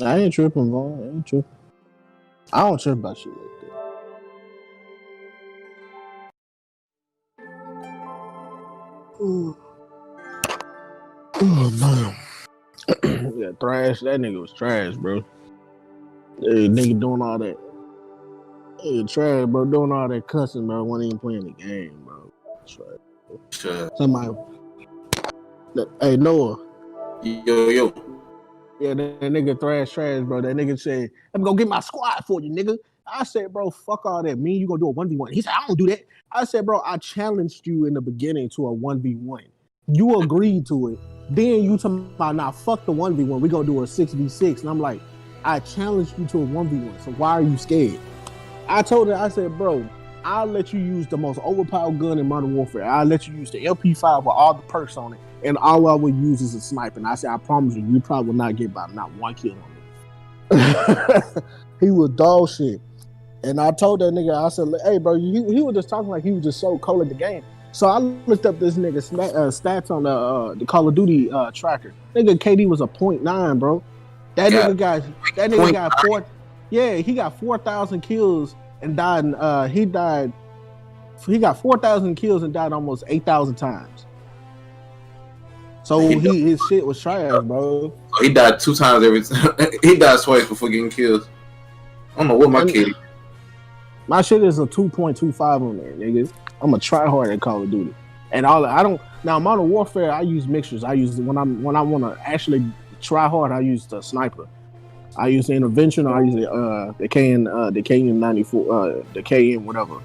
I ain't tripping, bro. I ain't tripping. I don't trip about shit like that. Ooh. Oh man. Yeah, trash. That nigga was trash, bro. Hey, nigga doing all that. Hey, trash, bro. Doing all that cussing, bro. Wasn't even playing the game, bro. Trash. Sure. Somebody. Hey, Noah. Yo. Yeah, that nigga trash, bro. That nigga said, "I'm gonna get my squad for you, nigga." I said, "Bro, fuck all that. Me, you gonna do a 1v1?" He said, "I don't do that." I said, "Bro, I challenged you in the beginning to a 1v1. You agreed to it. Then you talking about, nah, fuck the 1v1. We gonna do a 6v6." And I'm like, I challenged you to a 1v1. So why are you scared? I told her, I said, "Bro, I'll let you use the most overpowered gun in Modern Warfare. I'll let you use the LP5 with all the perks on it. And all I would use is a sniper." And I said, "I promise you, you probably will not get by not one kill on me." He was dog shit. And I told that nigga, I said, "Hey, bro, he was just talking like he was just so cold at the game." So I looked up this nigga stats on the Call of Duty tracker. Nigga KD was a 0.9, bro. That nigga got four. Yeah, he got 4,000 kills and died. He got 4,000 kills and died almost 8,000 times. So his shit was trash, bro. He died 2 times every time. He died twice before getting killed. I don't know what my kid. My shit is a 2.25 on there, nigga. I'm a try hard at Call of Duty, and now Modern Warfare. I use mixtures. I use when I want to actually try hard. I use the sniper. I use the intervention. Or I use the KN94, the KN whatever.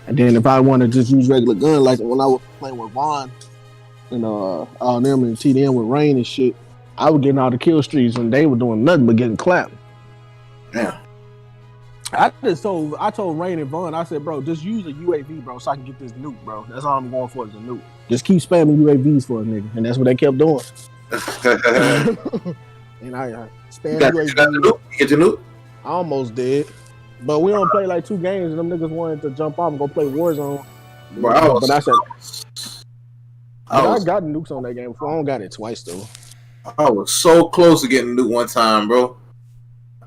And then if I want to just use regular gun, like when I was playing with Vaughn and all them and TDM with Rain and shit, I was getting all the kill streaks and they were doing nothing but getting clapped. Yeah. I told Rain and Vaughn, I said, "Bro, just use a UAV, bro, so I can get this nuke, bro. That's all I'm going for is a nuke. Just keep spamming UAVs for a nigga." And that's what they kept doing. And I spammed UAVs. You got the nuke? You get your nuke? I almost did. But we don't play like 2 games and them niggas wanted to jump off and go play Warzone. Bro, I got nukes on that game before. I don't got it twice though. I was so close to getting nuke one time, bro.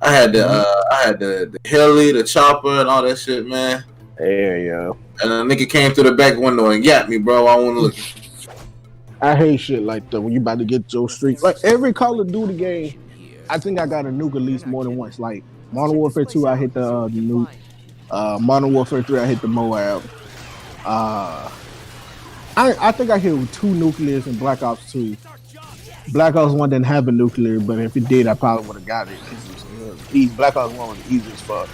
I had the heli, the chopper, and all that shit, man. Yeah. And a nigga came through the back window and got me, bro. I want to look. I hate shit like that when you about to get your streak. Like every Call of Duty game, I think I got a nuke at least more than once. Like Modern Warfare 2, I hit the nuke. Modern Warfare 3, I hit the Moab. I think I hit 2 nuclears in Black Ops 2. Black Ops 1 didn't have a nuclear, but if it did, I probably would have got it. Black Ops 1 was the easiest fuck.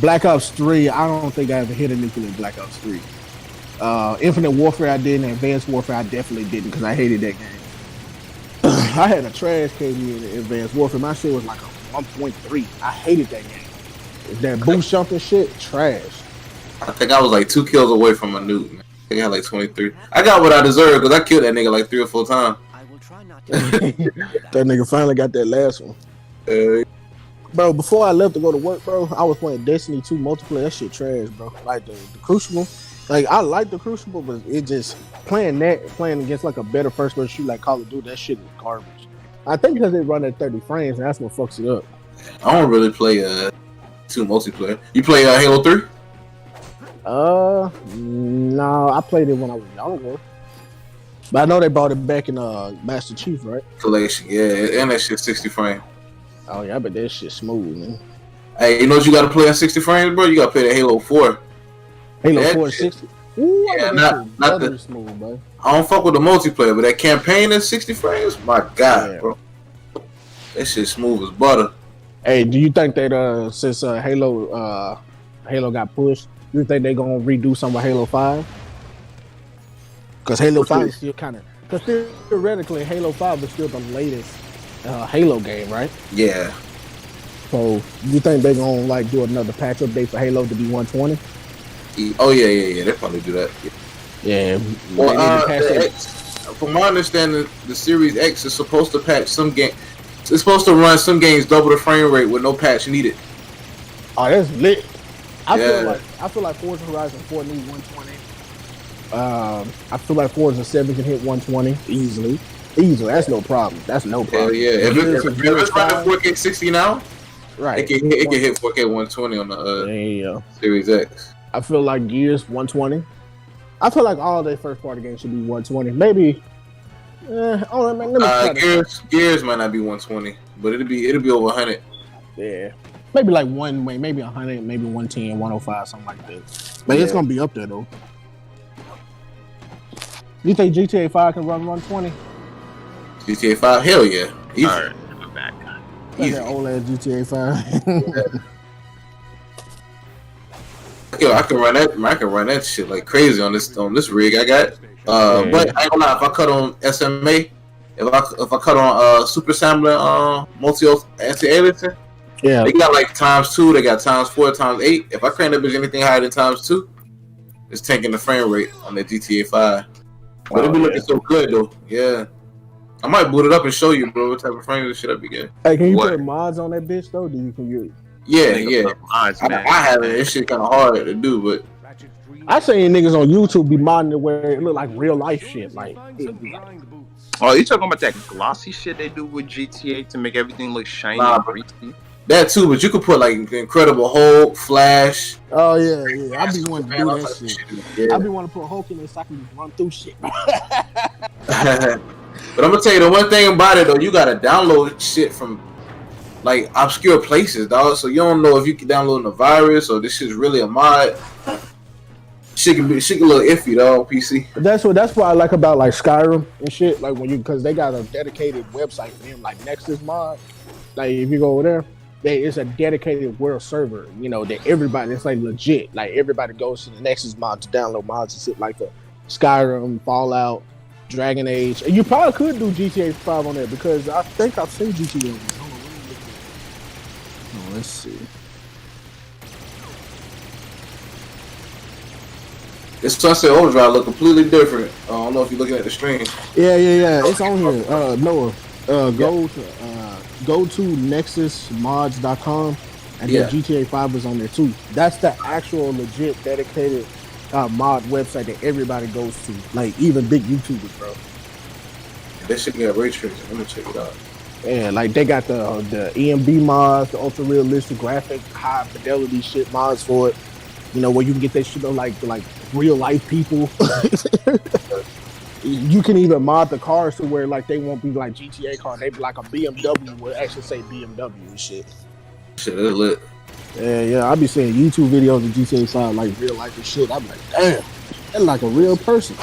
Black Ops 3, I don't think I ever hit a nuclear in Black Ops 3. Infinite Warfare I did, and Advanced Warfare I definitely didn't because I hated that game. I had a trash KD in Advanced Warfare. My shit was like a 1.3. I hated that game. That boost jumping shit, trash. I think I was like 2 kills away from a nuke, man. I think I had like 23. I got what I deserved because I killed that nigga like 3 or 4 times. I will try not to. That nigga finally got that last one. Bro, before I left to go to work, bro, I was playing Destiny 2 multiplayer. That shit trash, bro. Like the Crucible. Like, I like the Crucible, but it just playing against like a better first person shoot like Call of Duty, that shit is garbage. I think because they run at 30 frames, and that's what fucks it up. I don't really play 2 multiplayer. You play Halo 3? No, I played it when I was younger. But I know they brought it back in Master Chief, right? Collection, yeah, and that shit 60 frames. Oh yeah, but that shit smooth, man. Hey, you know what you gotta play at 60 frames, bro? You gotta play the Halo 4. Halo 4 is 60. Ooh, yeah, not the smooth, bro. I don't fuck with the multiplayer, but that campaign at 60 frames, my god, yeah, bro. That shit smooth as butter. Hey, do you think that since Halo got pushed, you think they gonna redo some of Halo 5? Because Halo 5 is still kind of, because theoretically Halo 5 is still the latest Halo game, right? Yeah. So you think they gonna like do another patch update for Halo to be 120? Oh yeah. They probably do that. Yeah. Well, from my understanding, the Series X is supposed to patch some game. It's supposed to run some games double the frame rate with no patch needed. Oh, that's lit. I feel like Forza Horizon 4 needs 120. I feel like Forza 7 can hit 120 easily. Easily, that's no problem. That's no Hell problem. yeah. If it's running 4K 60 now, right, it can hit 4K 120 on the Series X. I feel like Gears 120. I feel like all their first party games should be 120. Maybe. Gears might not be 120, but it'll be over 100. Yeah, maybe like maybe 100, maybe 110, 105, something like that. But it's gonna be up there though. You think GTA 5 can run 120? GTA 5, hell yeah, easy. All right, I'm back. Easy. That old ass GTA 5. Yo, I can run that shit like crazy on this rig I got. But I ain't gonna lie, if I cut on SMA, if I cut on Super Sampler, multi anti-aliasing, they got like ×2, they got ×4, ×8. If I crank that bitch anything higher than ×2, it's tanking the frame rate on the GTA 5. But it be looking so good though. Yeah. I might boot it up and show you, bro, what type of frames this shit I be getting. Hey, can you put mods on that bitch though? Yeah. Mods, I haven't. This shit kind of hard to do, but I seen niggas on YouTube be modding it where it look like real life shit. Like, oh, you talking about that glossy shit they do with GTA to make everything look shiny and greasy? That too, but you could put like Incredible Hulk, Flash. Oh yeah. I be wanting to do that shit. Yeah. I be wanting to put Hulk in there so I can just run through shit. But I'm gonna tell you the one thing about it though, you gotta download shit from like obscure places, dog. So you don't know if you can download a virus or this shit's really a mod. Shit can look iffy though on PC. That's what I like about like Skyrim and shit. Like because they got a dedicated website for them, like Nexus Mod. Like if you go over there, it's a dedicated world server. You know that everybody, it's like legit. Like everybody goes to the Nexus Mod to download mods and shit like the Skyrim, Fallout, Dragon Age. And you probably could do GTA 5 on there because I think I've seen GTA on there. Let's see. This Sunset Overdrive look completely different. I don't know if you're looking at the stream. Yeah. It's on here. Noah, go to nexusmods.com and then GTA 5 is on there too. That's the actual legit dedicated mod website that everybody goes to. Like even big YouTubers, bro. That shit got ray tracing. Let me check it out. Yeah, like they got the EMB mods, the ultra realistic graphic, high fidelity shit mods for it. You know, where you can get that shit on like real life people. You can even mod the cars to where like they won't be like GTA car, they be like a BMW will actually say BMW and shit. Shit is lit. Yeah, I be seeing YouTube videos of GTA 5 like real life and shit. I'm like, damn, that's like a real person.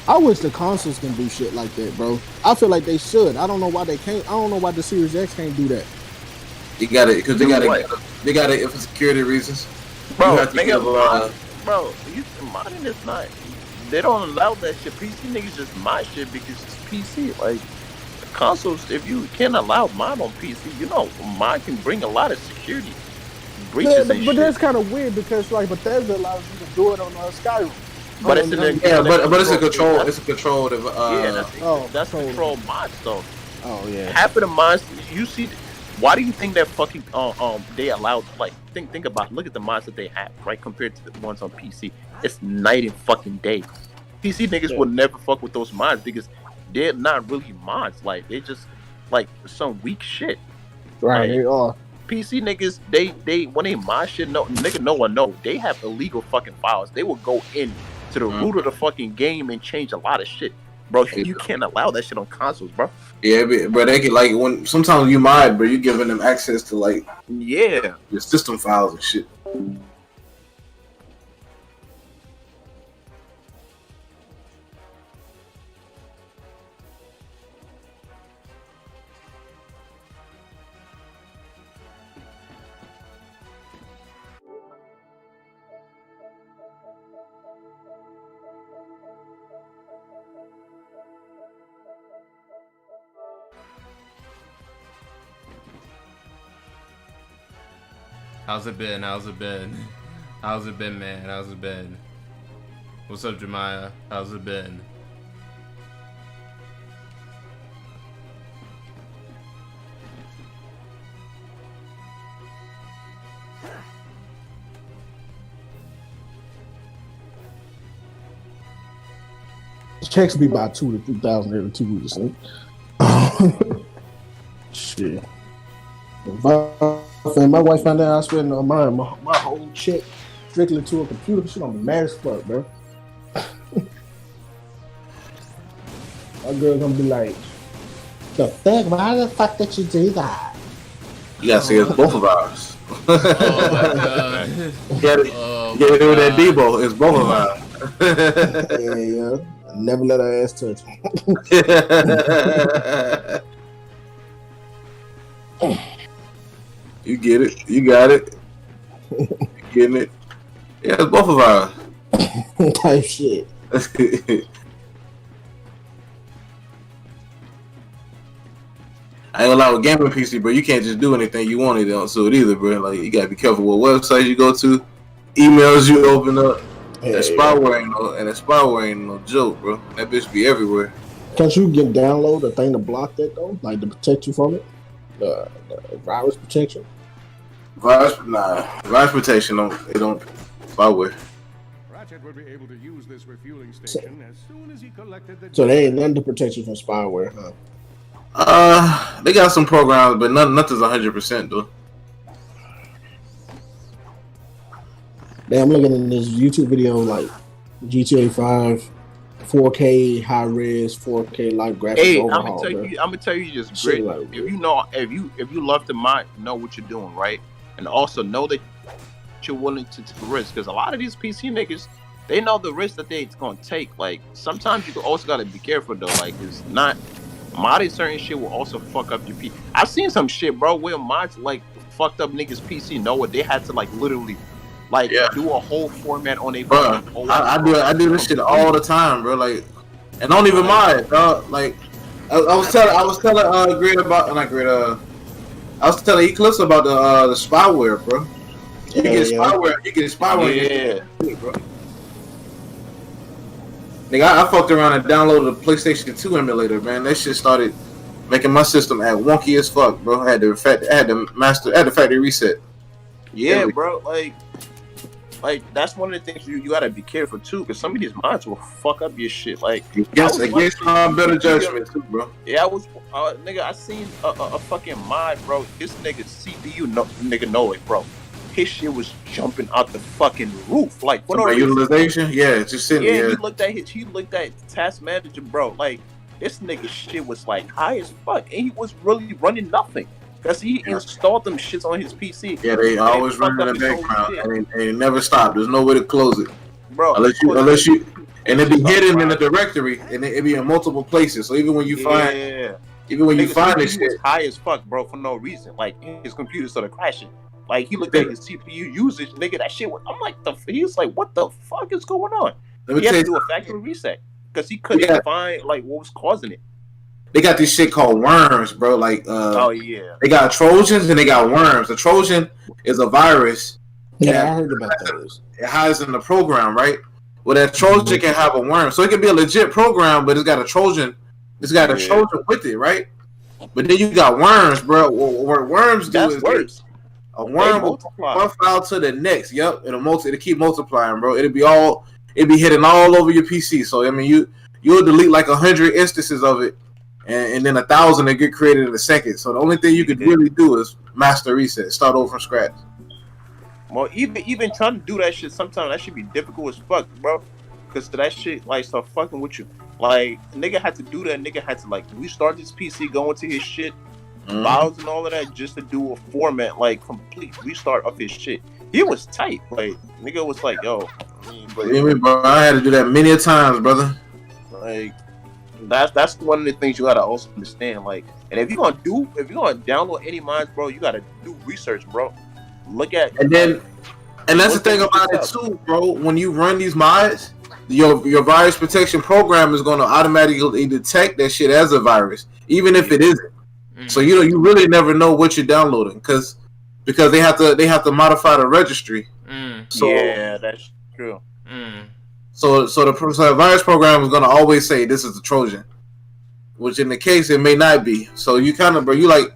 I wish the consoles can do shit like that, bro. I feel like they should. I don't know why they can't. I don't know why the Series X can't do that. You got it because they got it for security reasons. Bro, modding is not. They don't allow that shit. PC niggas just mod shit because it's PC. Like consoles, if you can't allow mod on PC, you know, mod can bring a lot of security breaches. Yeah, but that's kind of weird because like Bethesda allows you to do it on Skyrim. But it's it's a control. It's a controlled. That's controlled mods though. Oh yeah. Half of the mods you see. Why do you think that fucking they allowed like think about look at the mods that they have right compared to the ones on PC? It's night and fucking day. PC niggas would never fuck with those mods because they're not really mods. Like they just like some weak shit. Right. They are. PC niggas they when they mod shit no one know they have illegal fucking files. They will go in to the root of the fucking game and change a lot of shit. Bro, you can't allow that shit on consoles, bro. Yeah, but they can like when sometimes you mod, bro, you giving them access to like your system files and shit. How's it been, man? How's it been? What's up, Jemiah? How's it been? Checks be about $2,000 to $3,000 every 2 weeks. Shit. If my wife found out I spent on my whole check strictly to a computer, she gonna be mad as fuck, bro. My girl gonna be like, the fuck? Why the fuck did you do that? You gotta say it's both of ours. Oh my god. Get it with that Debo. It's both of ours. Yeah. Never let her ass touch me. You get it. You got it. You getting it. Yeah, it's both of ours. Type shit. I ain't gonna lie with gaming PC, bro. You can't just do anything you want to do it either, bro. Like you gotta be careful what websites you go to, emails you open up. That spyware ain't no joke, bro. That bitch be everywhere. Can't you download a thing to block that though, like to protect you from it? The virus protection. Virus protection don't spyware. Ratchet would be able to use this refueling station as soon as he collected the. So they ain't nothing to protect you from spyware, huh? They got some programs, but nothing's 100% though. I'm looking at this YouTube video like GTA 5, 4K high res, 4K live graphics. Hey, overhaul, I'm gonna tell you just great. Like, if you love the mind, know what you're doing, right? And also know that you're willing to risk, because a lot of these PC niggas, they know the risk that it's gonna take. Like sometimes you also gotta be careful though. Like it's not modding certain shit will also fuck up your PC. I've seen some shit, bro, where mods like fucked up niggas PC. Know what they had to like literally do a whole format on a. Bro, I do this shit all the time, bro. Like, and don't even mind, dog. Like, I was telling Grid about, not Grid. I was telling Eclipse about the spyware, bro. You get spyware. You get spyware. Yeah, bro. Nigga, I fucked around and downloaded the PlayStation 2 emulator, man. That shit started making my system act wonky as fuck, bro. I had the factory reset. Yeah, bro. Like that's one of the things you gotta be careful too, because some of these mods will fuck up your shit. Like, yes, against better judgment too, bro. Yeah, I seen a fucking mod, bro. This nigga CPU know it, bro. His shit was jumping out the fucking roof, like for no utilization. Yeah, just sitting there. He looked at Task Manager, bro. Like this nigga shit was like high as fuck, and he was really running nothing. Because he installed them shits on his PC. Yeah, they always run in the background, and they never stop. There's no way to close it, bro. Unless you, and it be hidden in the directory, and it be in multiple places. So even when you find this shit, was high as fuck, bro, for no reason. Like his computer started crashing. Like he looked at his CPU usage, nigga. That shit was. I'm like, he was like, what the fuck is going on? He had to do a factory reset because he couldn't find like what was causing it. They got this shit called worms, bro. Like, they got Trojans and they got worms. The Trojan is a virus. Yeah, I heard about those. It hides in the program, right? Well, that Trojan can have a worm, so it can be a legit program, but it's got a Trojan. It's got a Trojan with it, right? But then you got worms, bro. What worms do is a worm will one file to the next. Yep, it'll keep multiplying, bro. It'll be hitting all over your PC. So I mean, you'll delete like 100 instances of it. And then 1,000 that get created in a second. So the only thing you could really do is master reset, start over from scratch. Well, even trying to do that shit, sometimes that should be difficult as fuck, bro. Because that shit like start fucking with you. Like nigga had to do that. Nigga had to like restart this PC, go into his shit, files and all of that, just to do a format like complete restart of his shit. He was tight. Like nigga was like, yo, bro, I had to do that many times, brother. Like. That's one of the things you gotta also understand. Like, and if you're gonna download any mods, bro, you gotta do research, bro. Look at and that's the thing about it too, bro. When you run these mods, your virus protection program is gonna automatically detect that shit as a virus, even if it isn't. So you really never know what you're downloading because they have to modify the registry. So yeah, that's true. So the virus program is gonna always say this is a Trojan, which in the case it may not be. So you kind of, bro, you like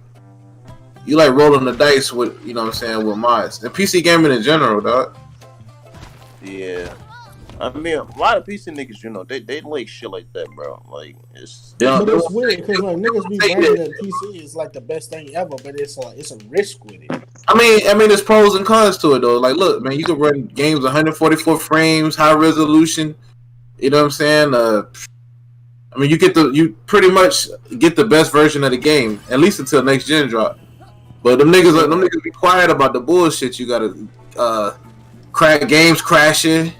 rolling the dice with, you know what I'm saying, with mods and PC gaming in general, dog. Yeah. I mean, a lot of PC niggas, you know, they like shit like that, bro. Like it's Yeah, But it's weird because like niggas be bragging that PC is like the best thing ever, but it's a risk with it. I mean, there's pros and cons to it though. Like, look, man, you can run games 144 frames, high resolution. You know what I'm saying? I mean, you pretty much get the best version of the game, at least until next gen drop. But them niggas be quiet about the bullshit. You gotta crack games crashing,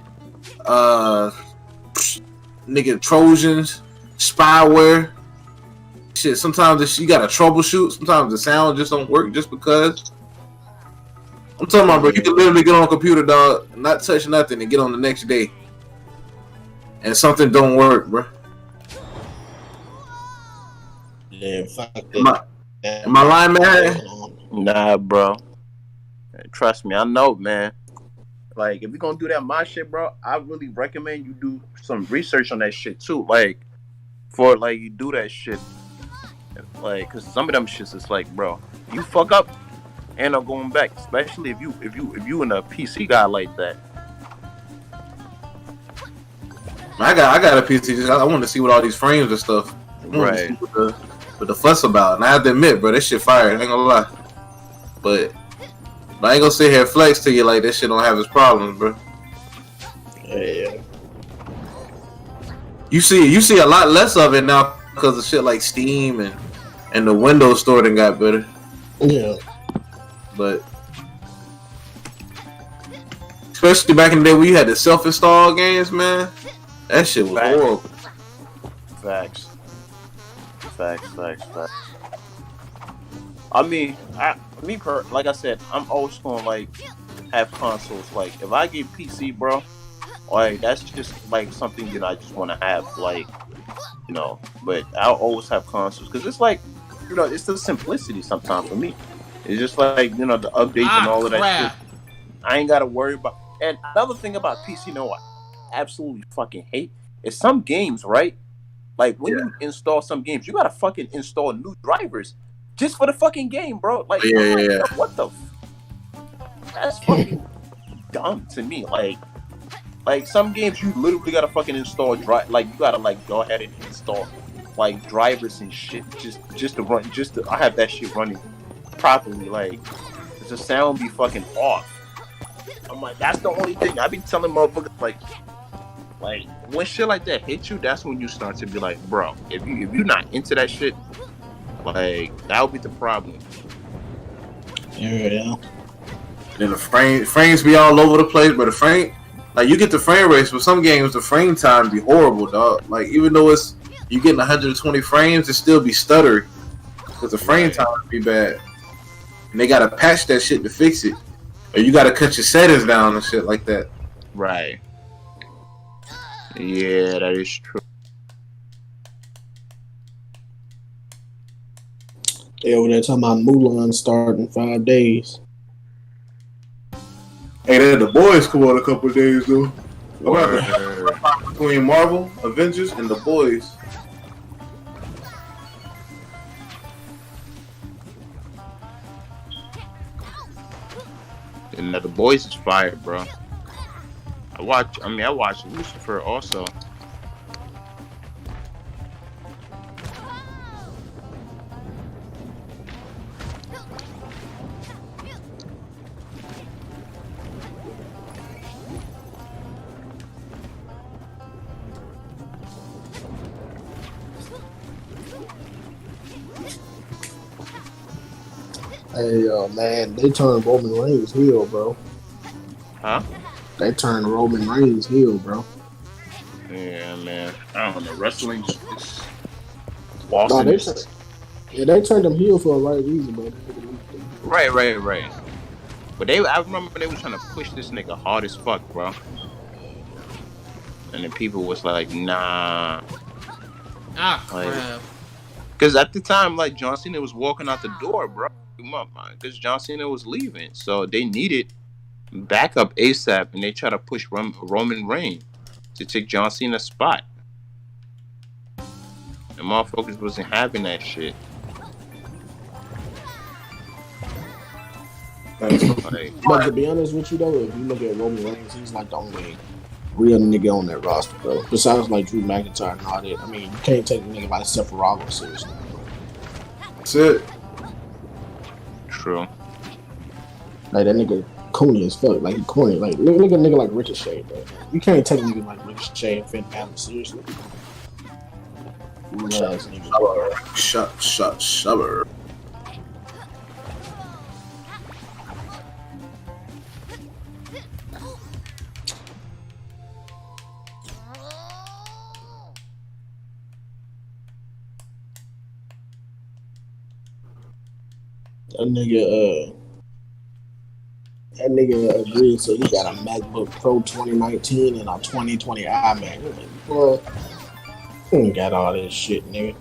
nigga Trojans, spyware. Shit, sometimes you gotta troubleshoot. Sometimes the sound just don't work just because. I'm talking about, bro. You can literally get on a computer, dog, not touch nothing, and get on the next day, and something don't work, bro. Yeah, fuck Am I lying, man? nah, bro. Trust me, I know, man. Like, if you're gonna do that my shit, bro, I really recommend you do some research on that shit too. Like, for like you do that shit, like, cause some of them shits is like, bro, you fuck up, and I'm going back. Especially if you in a PC guy like that. I got a PC. I want to see what all these frames and stuff. Right. What the fuss about? And I have to admit, bro, that shit fire. I ain't gonna lie. But I ain't gonna sit here and flex to you like that shit don't have its problems, bro. Yeah. You see a lot less of it now because of shit like Steam and the Windows Store done got better. Yeah. But especially back in the day when you had the self-install games, man, that shit was horrible. Facts. I mean, like I said, I'm always gonna like have consoles. Like, if I get PC, bro, like that's just like something that I just want to have, like, you know. But I'll always have consoles because it's like, you know, it's the simplicity sometimes for me. It's just like, you know, the updates and all of that shit. I ain't gotta worry about. And another thing about PC, you know what I absolutely fucking hate is some games, right? Like, when you install some games, you gotta fucking install new drivers just for the fucking game, bro. Like, Yeah. What the? That's fucking dumb to me. Like some games, you literally gotta fucking install like you gotta like go ahead and install like drivers and shit just to run, I have that shit running properly. Like, the sound be fucking off. I'm like, that's the only thing I be telling motherfuckers, like when shit like that hits you, that's when you start to be like, bro, if you're not into that shit, like, that'll be the problem. Yeah. And the frames be all over the place, but the frame, like, you get the frame rates, but some games the frame time be horrible, dog. Like, even though you getting 120 frames, it still be stuttering because the frame time be bad, and they gotta patch that shit to fix it, or you gotta cut your settings down and shit like that. Right. Yeah, that is true. They over there talking about Mulan starting 5 days. Hey, then the boys come on a couple of days though. Between Marvel, Avengers, and the boys. And the boys is fire, bro. I watched Lucifer also. Hey, man, they turned Roman Reigns heel, bro. Huh? They turned Roman Reigns heel, bro. Yeah, man. I don't know. Wrestling is No, awesome. they turned him heel for a right reason, bro. Right. But I remember they were trying to push this nigga hard as fuck, bro. And then people was like, nah. Crap. Because at the time, like, John Cena was walking out the door, bro. Because John Cena was leaving. So they needed backup ASAP, and they tried to push Roman Reigns to take John Cena's spot. And motherfuckers wasn't having that shit. But to be honest with you, though, if you look at Roman Reigns, he's like the only real nigga on that roster, bro. Besides like Drew McIntyre and all that. I mean, you can't take a nigga like Seth Rollins seriously. That's it. True. Like that nigga corny as fuck. Like he corny. Like look at a nigga like Ricochet, bro. You can't take a nigga like Ricochet and Finn Balor seriously. Shubber. That nigga agreed, so he got a MacBook Pro 2019 and a 2020 iMac. Boy, he ain't got all this shit, nigga.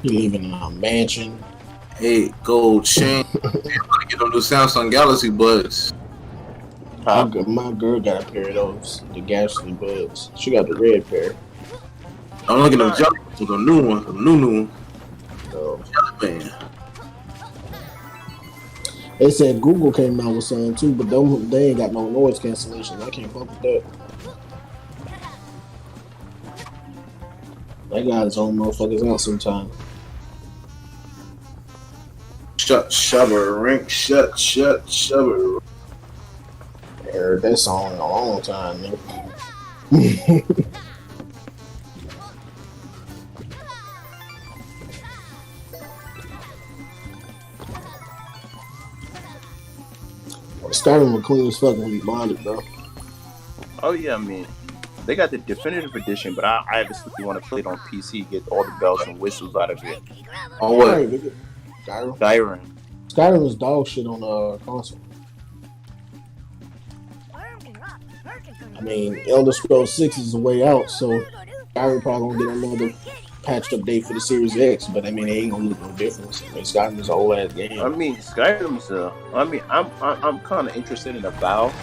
He living in a mansion. Hey, gold chain. Get them new Samsung Galaxy Buds. My girl got a pair of those, the Galaxy Buds. She got the red pair. I'm looking at the new one, the new one. So, Man. they said Google came out with something too, but they ain't got no noise cancellation. I can't fuck with that. That guy's own motherfuckers out sometimes. Shubber, rink, shubber. I heard that song in a long time, nigga. Skyrim was clean as fuck when we bought it, bro. Oh yeah, I mean, they got the definitive edition, but I obviously want to play it on PC, get all the bells and whistles out of it. On what? Right, nigga. Skyrim. Skyrim is dog shit on console. I mean, Elder Scrolls 6 is the way out, so Skyrim probably gonna get another patched up date for the Series X, but I mean, it ain't gonna look no difference. I mean, Skyrim is an old ass game. I mean, Skyrim's. I'm kind of interested in the Valve.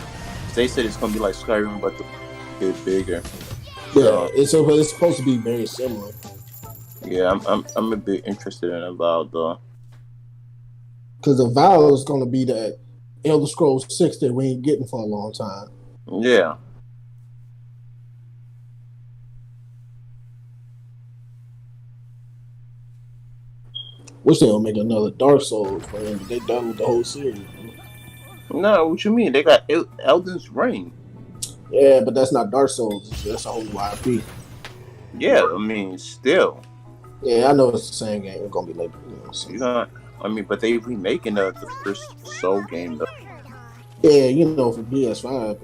They said it's gonna be like Skyrim, but a bit bigger. Yeah, it's supposed to be very similar. Yeah, I'm a bit interested in the Valve though. Because the Valve is gonna be that Elder Scrolls 6 that we ain't getting for a long time. Yeah. Wish they'll make another Dark Souls, man, but they done with the whole series. No, what you mean? They got Elden's Ring. Yeah, but that's not Dark Souls. That's a whole IP. Yeah, I mean, still. Yeah, I know it's the same game. It's gonna be like, so. You know, I mean, but they remaking the first Soul game though. Yeah, for PS5.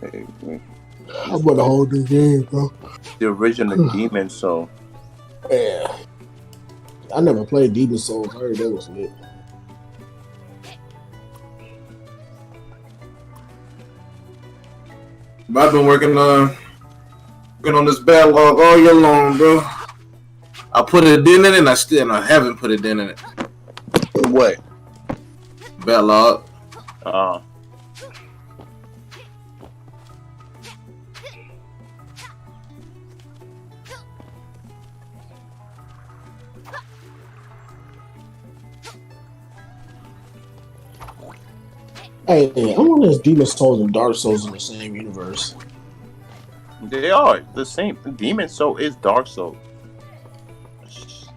But, I mean, I want to hold this game, bro. The original Demon Soul. Yeah. I never played Demon Souls. I heard that was lit. I've been working on this backlog all year long, bro. I put it in it, and I haven't put it in it. What? Backlog. Hey, I wonder if Demon Souls and Dark Souls in the same universe. They are the same. Demon Soul is Dark Soul.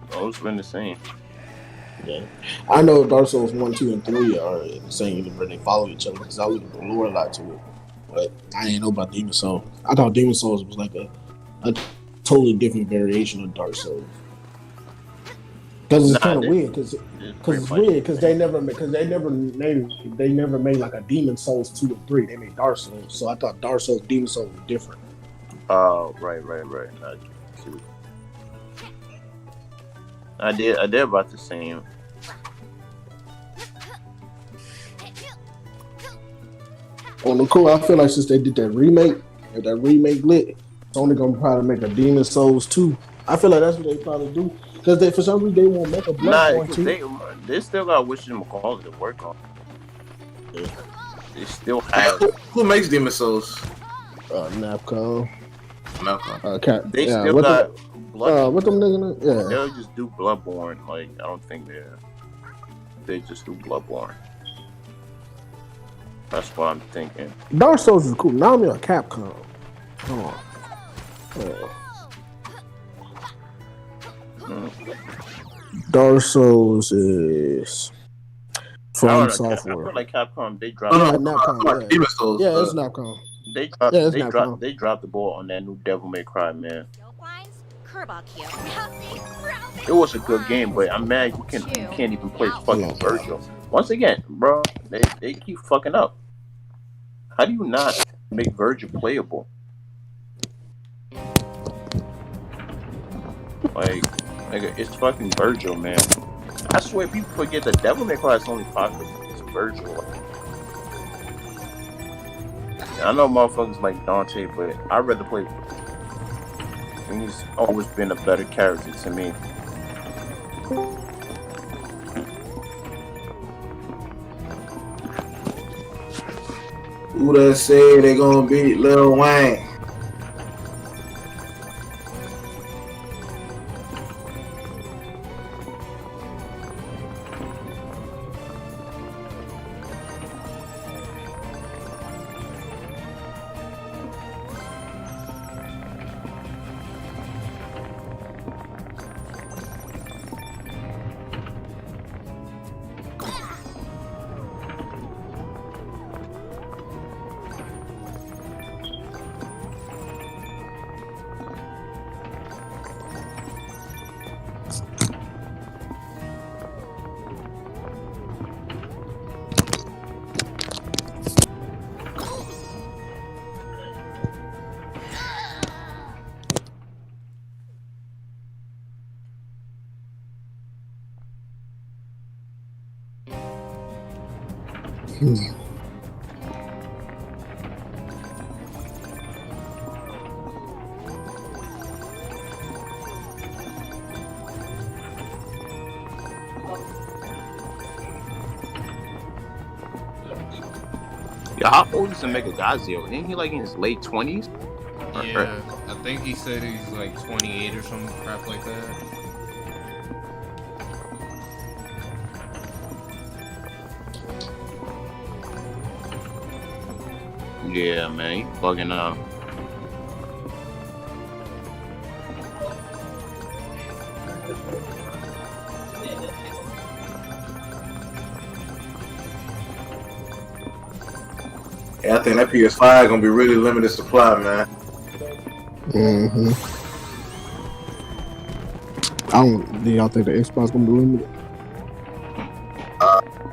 Those been the same. Yeah, I know Dark Souls 1, 2, and 3 are in the same universe. They follow each other because I look at the lore a lot to it. But I didn't know about Demon Souls. I thought Demon Souls was like a totally different variation of Dark Souls. Because it's kind of weird. Because it's weird. Because they never made like a Demon Souls 2 and 3. They made Dark Souls. So I thought Dark Souls, Demon Souls were different. Oh, right. I did about the same. On the cool, I feel like since they did that remake lit, it's only gonna probably make a Demon Souls 2. I feel like that's what they probably do. Because for some reason they won't make a Bloodborne 2. They still got Wishing McCall to work on. Yeah. They still have. Who makes Demon Souls? Napcom. They still got Bloodborne. What them niggas? Yeah. They'll just do Bloodborne. Like, I don't think they just do Bloodborne. That's what I'm thinking. Dark Souls is cool. Now I'm a Capcom. Hold on. Dark Souls is From Software. I feel like Capcom, they dropped. Demon Souls. Yeah, it's Capcom. They dropped the ball on that new Devil May Cry, man. It was a good game, but I'm mad you can't even play fucking Virgil. Once again, bro, they keep fucking up. How do you not make Virgil playable? Like, nigga, it's fucking Virgil, man. I swear people forget that Devil May Cry is only popular because it's Virgil. I know motherfuckers like Dante, but I'd rather play. He's always been a better character to me. Who that say they gonna beat Lil Wayne? Yo, how old is Mechagodzilla? Ain't he like in his late 20s? Yeah, I think he said he's like 28 or some crap like that. Yeah, man, he bugging out. Yeah, I think that PS5 gonna be really limited supply, man. Do y'all think the Xbox gonna be limited?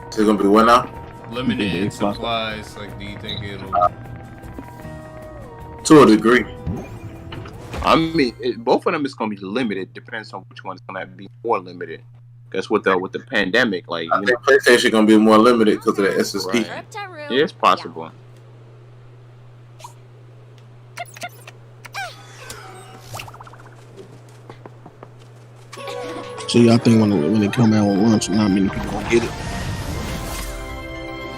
It's gonna be what now? Limited in supplies. Like, do you think it'll? To a degree. I mean, both of them is gonna be limited. Depends on which one's gonna be more limited. Because with the pandemic, like I think PlayStation gonna be more limited because of the SSD. Right. Yeah, it's possible. So y'all think when it come out on launch, not many people gonna get it?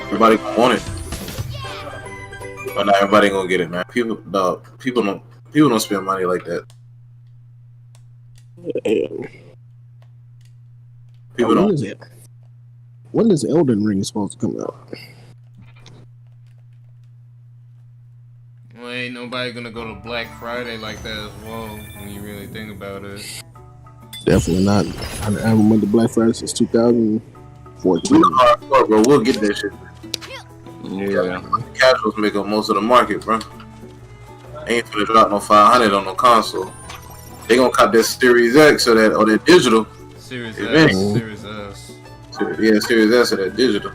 Everybody gonna want it, but not everybody gonna get it, man. People don't spend money like that. People don't. When is Elden Ring supposed to come out? Well, ain't nobody gonna go to Black Friday like that as well. When you really think about it. Definitely not. I haven't went to Black Friday since 2014. We hardcore, bro. We'll get that shit. Yeah. Casuals make up most of the market, bro. Ain't finna drop no 500 on no console. They gonna cop that Series X or that digital. Series X, Series S. Yeah, Series S or that digital.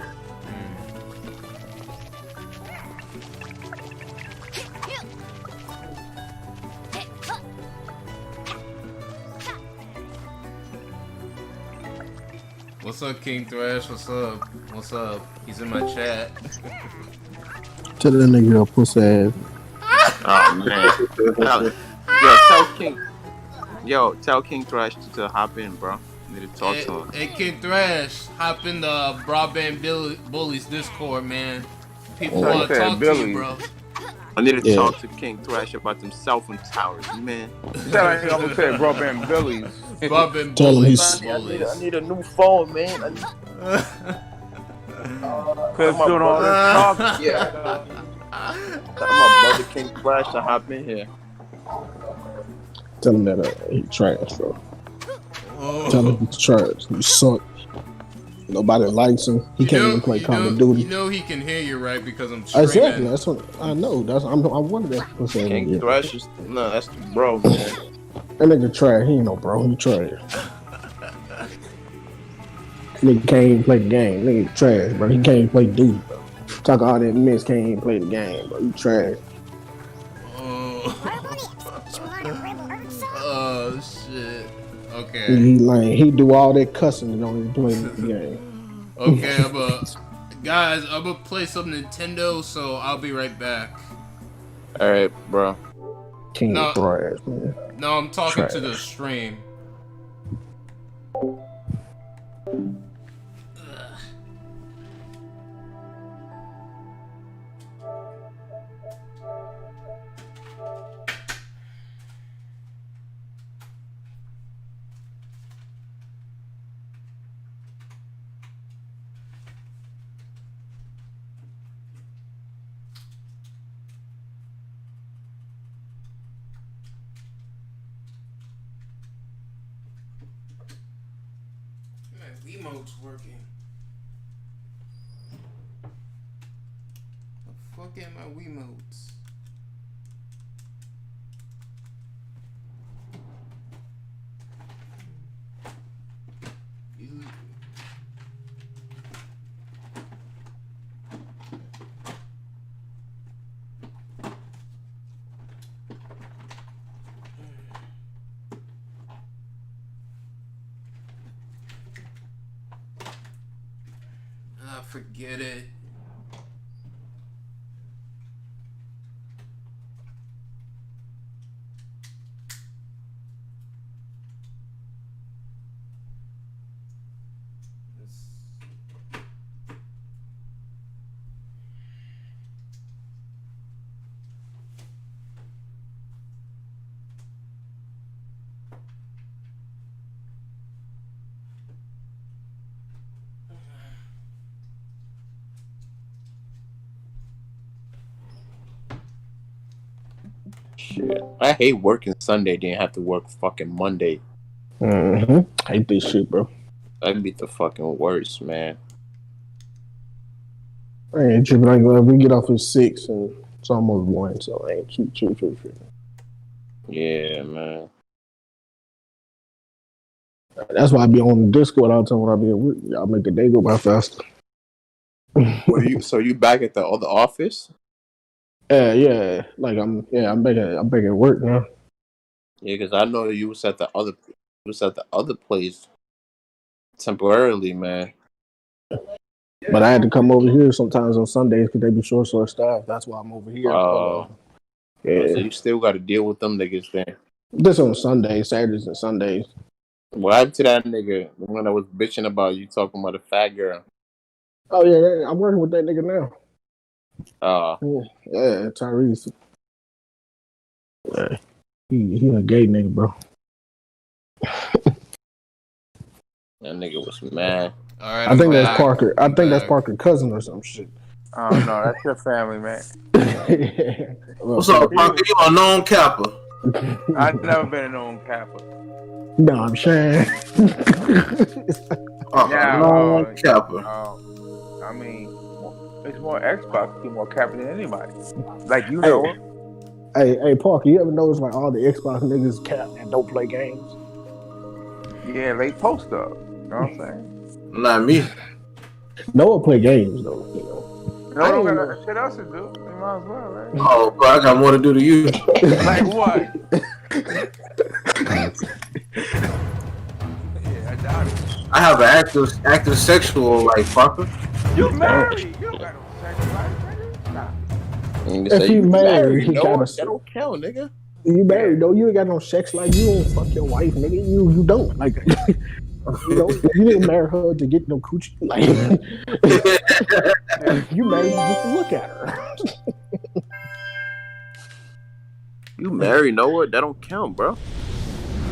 What's up, King Thrash? What's up? What's up? He's in my chat. Tell that nigga a pussy ass. Oh man. Tell King Thrash to hop in, bro. Need to talk to him. Hey, King Thrash, hop in the Broadband Bullies Discord, man. People want to talk to you, bro. I need to talk to King Thrash about them cell phone towers, man. That ain't gonna say Broadband Billies. Broadband Tell him Bullies. I need a new phone, man. Cause doing all this talking. Tell my brother King Flash to hop in here. Tell him that he trash, bro. Oh. Tell him he's trash. He suck. Nobody likes him. He can't even play Call of Duty. You know he can hear you, right? Because I'm streaming. Exactly. That's what I know. I'm one of that. King Thrash is that's the bro, man. That nigga trash. He ain't no bro. He trash. Nigga can't even play the game. Nigga trash, bro. He can't even play Duty, bro. Talk all that mess, can't even play the game, bro. He trash. Oh shit. Okay. He do all that cussing and don't even play the game. Okay, guys, I'm gonna play some Nintendo, so I'll be right back. All right, bro. King Thrash, man. No, I'm talking trash. to the stream. Wiimote's working. The fuck am my Wiimotes? Forget it. Shit, I hate working Sunday. Didn't have to work fucking Monday. Hate this shit, bro. That'd be the fucking worst, man. I ain't tripping. I ain't glad we get off at 6 and it's almost 1, so I ain't too. Yeah, man. That's why I be on Discord all the time when I be at work. Y'all make the day go by faster. So you back at the other office? Yeah. Like I'm back at work now. Yeah, because I know you was at the other place temporarily, man. But I had to come over here sometimes on Sundays because they be short staff. That's why I'm over here. So Yeah. you still got to deal with them niggas then. This on Sundays, Saturdays and Sundays. What happened to that nigga? The one that was bitching about you talking about a fat girl. Oh yeah, I'm working with that nigga now. Yeah, Tyrese. Yeah. He a gay nigga, bro. That nigga was mad. All right, I think that's Parker. I think that's Parker's cousin or some shit. Oh no, that's your family, man. What's up, Parker? You a known capper? I've never been a known capper. No, I'm saying. Known capper. I mean, it's more Xbox, be more capper than anybody. Like you know. Hey, Parker, you ever notice like all the Xbox niggas cap and don't play games? Yeah, they post up. You know what I'm saying? Not me. Noah play games though, you know. No, don't got shit else to do. You might as well, right? Oh, bro, I got more to do to you. Like what? Yeah, I doubt it. I have an active sexual life, Parker. You married? You don't got no sex life, nigga. If you married, that don't count, nigga. You married though, you ain't got no sex life. You don't fuck your wife, nigga. You don't like. You know, you didn't marry her to get no coochie. Like, you married just to look at her. You married Noah? That don't count, bro.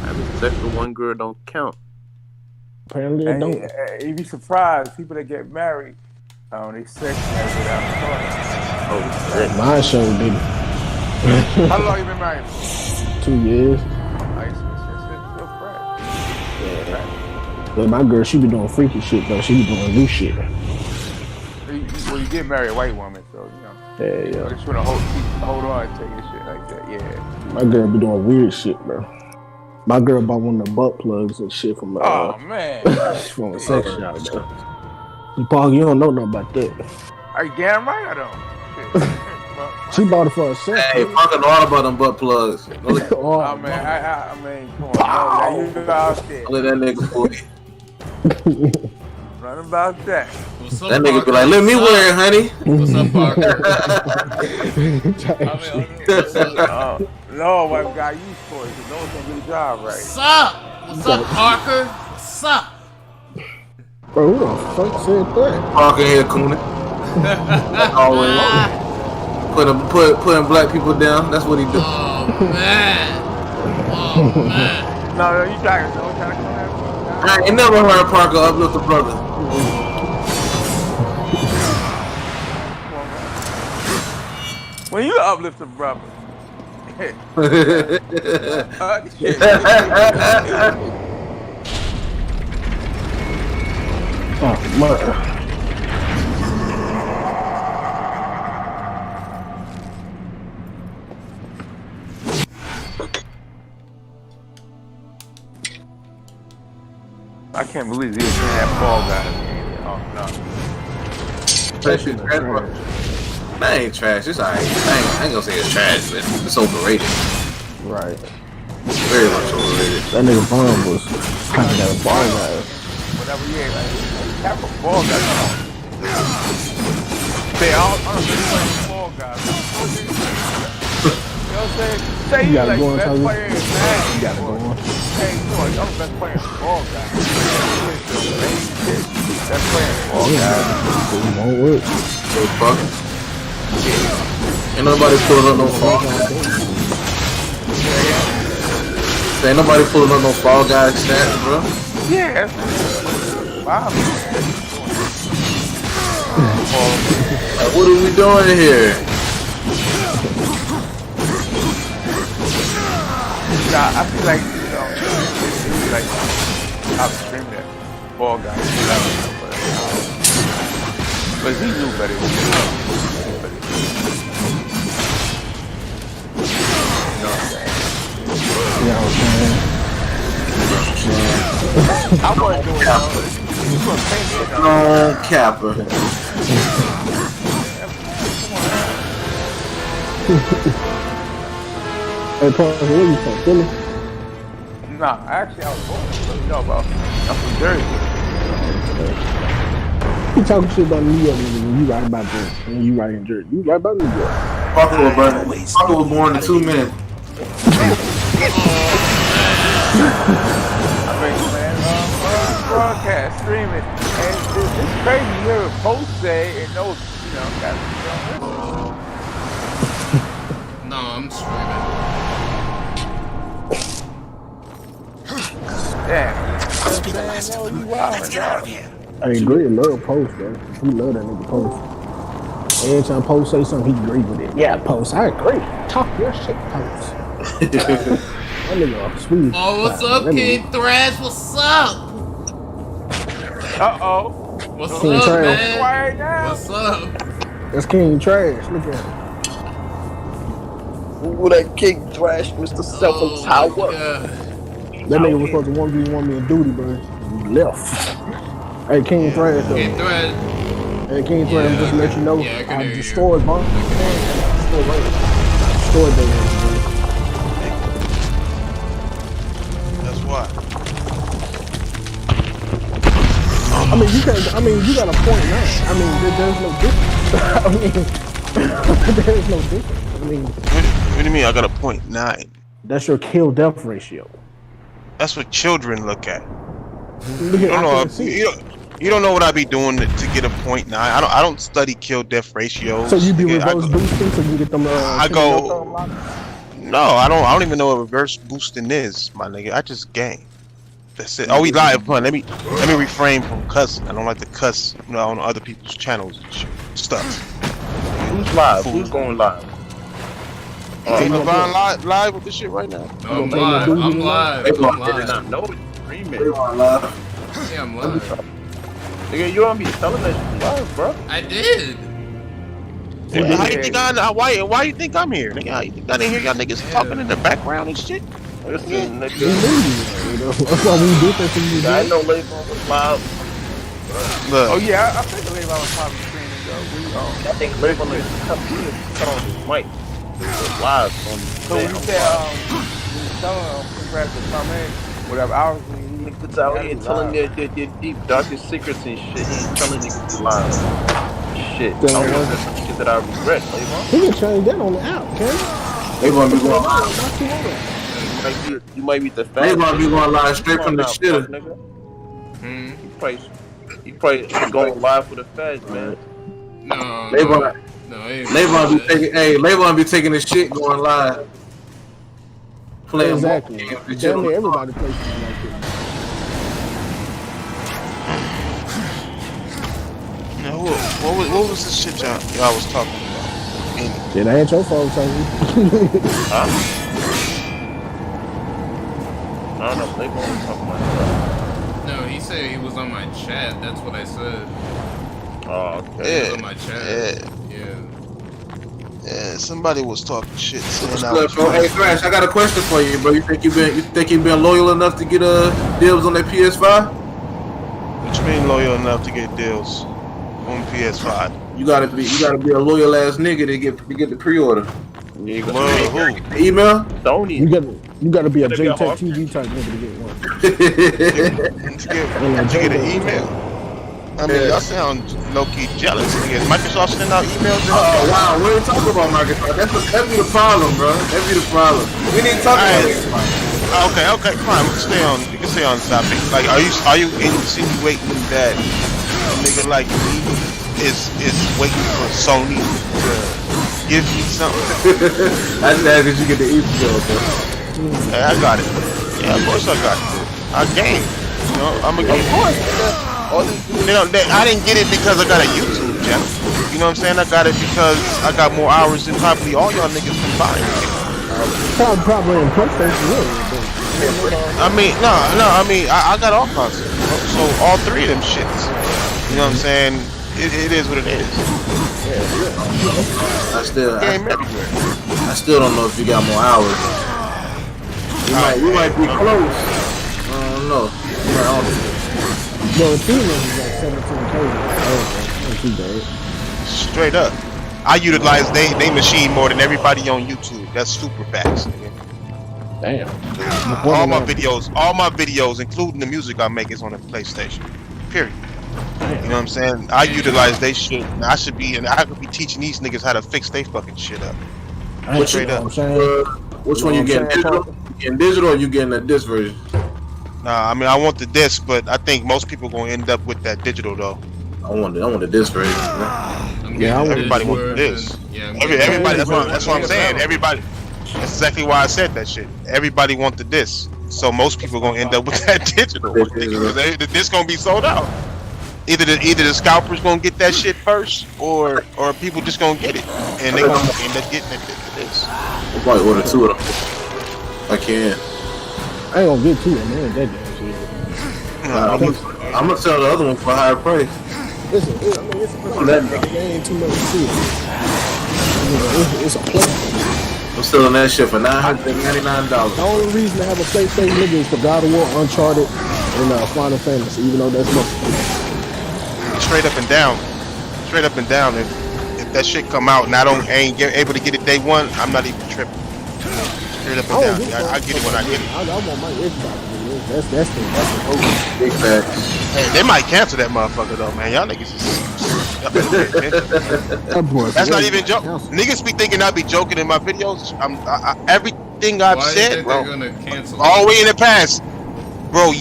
Having sex with one girl don't count. Apparently it don't. You'd be surprised people that get married They sex without Oh shit. My show did How long you been married for? 2 years. Nice. Still fresh. But my girl, she be doing freaky shit though. She be doing new shit. Well, you did marry a white woman, so you know. Yeah. I just want to hold on and take your shit like that. Yeah. My girl be doing weird shit, bro. My girl bought one of the butt plugs and shit from Oh man. from a sex shop, bro. Paul, you don't know nothing about that. Are you damn right I don't? She bought it for herself. Hey, fucking all about them butt plugs. Oh man, I mean, come on, no, you out there. Let that nigga boy. Run about that. What's up, That nigga Parker? be like, let me What's wear it, honey. What's up, Parker? No, my guy, you for it. No one's gonna do the job right. What's up? What's up, Parker? What's up? Bro, who the fuck said that? Parker here, Coonan. Always. Putting black people down. That's what he do. Oh man. No, you trying to come at me. I ain't never heard Parker uplift a brother. When you uplift a brother. Oh, man. I can't believe he was in that Fall Guys game. Oh no. That shit trash, bro. That ain't trash. It's alright. I ain't gonna say it's trash, but it's overrated. Right. Very much overrated. That nigga Vaughn was kind of that bar guy. Whatever you ain't like. Have a Fall Guys. Say, I don't really play Fall Guys. You know what I'm saying? Say you gotta like go on, best Tyler. player in Madden. You gotta go on. Hey, you know, I'm the best player in Fall Guys. Best player in Fall Guys. It won't work. So fuck. Ain't nobody pulling up no Fall Guys. Ain't nobody pulling up no Fall Guys stats, bro. Yeah. Wow. Like, what are we doing here? Nah, I feel like, you know, it's like upstream that Fall Guys. But he knew better than you. You know what I'm saying? I wasn't doing that. You gonna pay me No capper. Hey, Paul, where you from? Philly? Nah, actually I was born in Philly. You know about I'm from Jersey. You talking shit about New York niggas when you right about Jersey. When you right in Jersey. You right about New York. Parker was born in 2 minutes. I mean, man, broadcast, streaming, and it's crazy to hear a post say and those, you know, guys, No, I'm streaming. damn. You wild, I agree. Love Post, bro. We love that nigga Post. Every time Post say something, he agree with it. Yeah, Post, I agree. Talk your shit, Post. That nigga sweet. Oh, what's up, King Thrash? What's up? Uh-oh. What's King up, Trash. man? Quiet now. What's up? That's King Trash. Look at him. Who that King Thrash, Mr. Self-Empowered? God. That nigga was supposed to 1v1 me in duty, bro. He left. Hey, King Thrash, though. King Thrash. Hey, King Thrash, Yeah, just to let you know, yeah, I can I hear you. destroyed, bro. Destroyed that nigga, bro. That's why. I mean, you can't. I mean, you got a point now. I mean, there's no difference. I mean, there's no difference. I mean, What do you mean? I got a 0.9. that's your kill-death ratio. That's what children look at. Look You at, don't I know. can't see. You don't know what I be doing to get a 0.9. I don't study kill death ratios. So you be Nigga, reverse boosting so you get them. I go. No, I don't even know what reverse boosting is, my nigga. I just game. That's it. Oh, we live, fun. Let me refrain from cussing. I don't like to cuss, on other people's channels and shit. Stuff. Who's live? Who's going live? Is Lavon live with this shit right now? I'm live. I'm live. I'm live. No, it's streaming. Yeah, I'm live. Nigga, you don't be telling that shit live, bro. I did. Yeah, how you think why you think I'm here? Nigga, how you think I didn't hear y'all niggas talking in the background and shit? Listen, nigga. That's why we did that to you. I know Lavon was live. Look. Oh yeah, I think Lavon was probably streaming though. I think Lavon was cut on his mic. Live on the So when you said you was telling them congrats to Tommy, whatever hours when you niggas out here telling their deep darkest secrets and shit. He ain't telling niggas live. Shit. I don't know if that's some shit that I regret, Lavon. He can change that on the app, can They gonna be going live. You might be the They gonna be going live straight from the shitter. You probably going live for the feds, man. No. Lavon be taking his shit going live. Playing exactly. Damn near everybody plays like that. Now, what was this shit y'all was talking about? Yeah, that ain't your fault, Tony. Huh? I don't know. Lavon was talking about that. No, he said he was on my chat. That's what I said. Oh, okay. He was on my chat. Yeah, somebody was talking shit. Hey, Thrash, I got a question for you, bro. You think you've been loyal enough to get deals on that PS5? What you mean loyal enough to get deals on PS5? You gotta be a loyal ass nigga to get the pre-order. Well, who? The email? Sony. You gotta be a JTech TV type nigga to get one. to get an email. I mean, y'all sound low-key jealous. Is Microsoft sending out emails? Oh, wow. We ain't talking about Microsoft. That be the problem, bro. That be the problem. We need to talk about it. Okay, fine. We can stay on the topic. Like, are you insinuating that a nigga like me is waiting for Sony to give me something? I just asked if you get the email, bro. Hey, I got it. Yeah, of course I got it. I game. I'm a game. Of course. I didn't get it because I got a YouTube channel. You know what I'm saying? I got it because I got more hours than probably all y'all niggas combined. Probably in PlayStation, really. I mean, no. I mean, I got all consoles. So all three of them shits. You know what I'm saying? It is what it is. I still don't know if you got more hours. We might be close. I don't know. Well, the team is like 17K. Oh, too bad. Straight up. I utilize they machine more than everybody on YouTube. That's super fast. Damn. All my videos, including the music I make, is on the PlayStation. Period. You know what I'm saying? I utilize they shit. And I could be teaching these niggas how to fix they fucking shit up. Straight up. Which one you getting? Digital? You getting digital or you getting a disc version? Nah, I mean I want the disc, but I think most people gonna end up with that digital though. I want the disc version. Yeah, everybody wants the disc. Yeah, everybody. That's what I'm saying. Everybody. That's exactly why I said that shit. Everybody want the disc, so most people gonna end up with that digital. The disc gonna be sold out. Either the scalpers gonna get that shit first, or people just gonna get it, and they gonna end up getting the disc. I'll probably order two of them. I can. I ain't gonna get two of them, man. That damn shit. I'm gonna sell the other one for a higher price. It's a ain't too much to see. It's a play. I'm selling that shit for $999. The only reason to have a PlayStation nigga is for God of War, Uncharted, and Final Fantasy, even though that's much. Straight up and down. If that shit come out and I ain't able to get it day one, I'm not even tripping. Straight up and down. I get it when I get it. I want my Xbox. That's the big fact. Hey, they might cancel that motherfucker though, man. Y'all niggas is. That's not even joke. Niggas be thinking I be joking in my videos. Everything I've said, bro. All the way in the past, bro.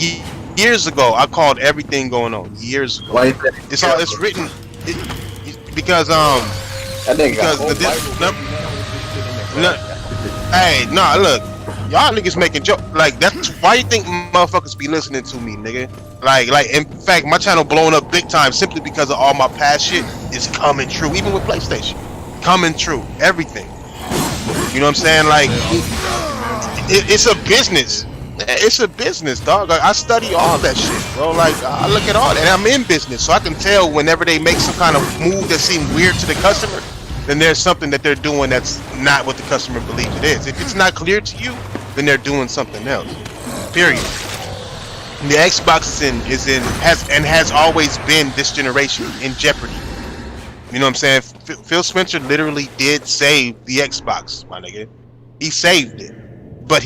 Years ago, I called everything going on. Years ago. It's written. Because Hey, nah, look. Y'all niggas making joke. Like, that's why you think motherfuckers be listening to me, nigga. Like, in fact, my channel blowing up big time simply because of all my past shit is coming true. Even with PlayStation, coming true. Everything. You know what I'm saying? Like, it's a business. It's a business, dog. I study all that shit, bro. Like, I look at all that. And I'm in business, so I can tell whenever they make some kind of move that seems weird to the customer, then there's something that they're doing that's not what the customer believes it is. If it's not clear to you, then they're doing something else. Period. The Xbox has always been this generation in jeopardy. You know what I'm saying? Phil Spencer literally did save the Xbox, my nigga. He saved it. But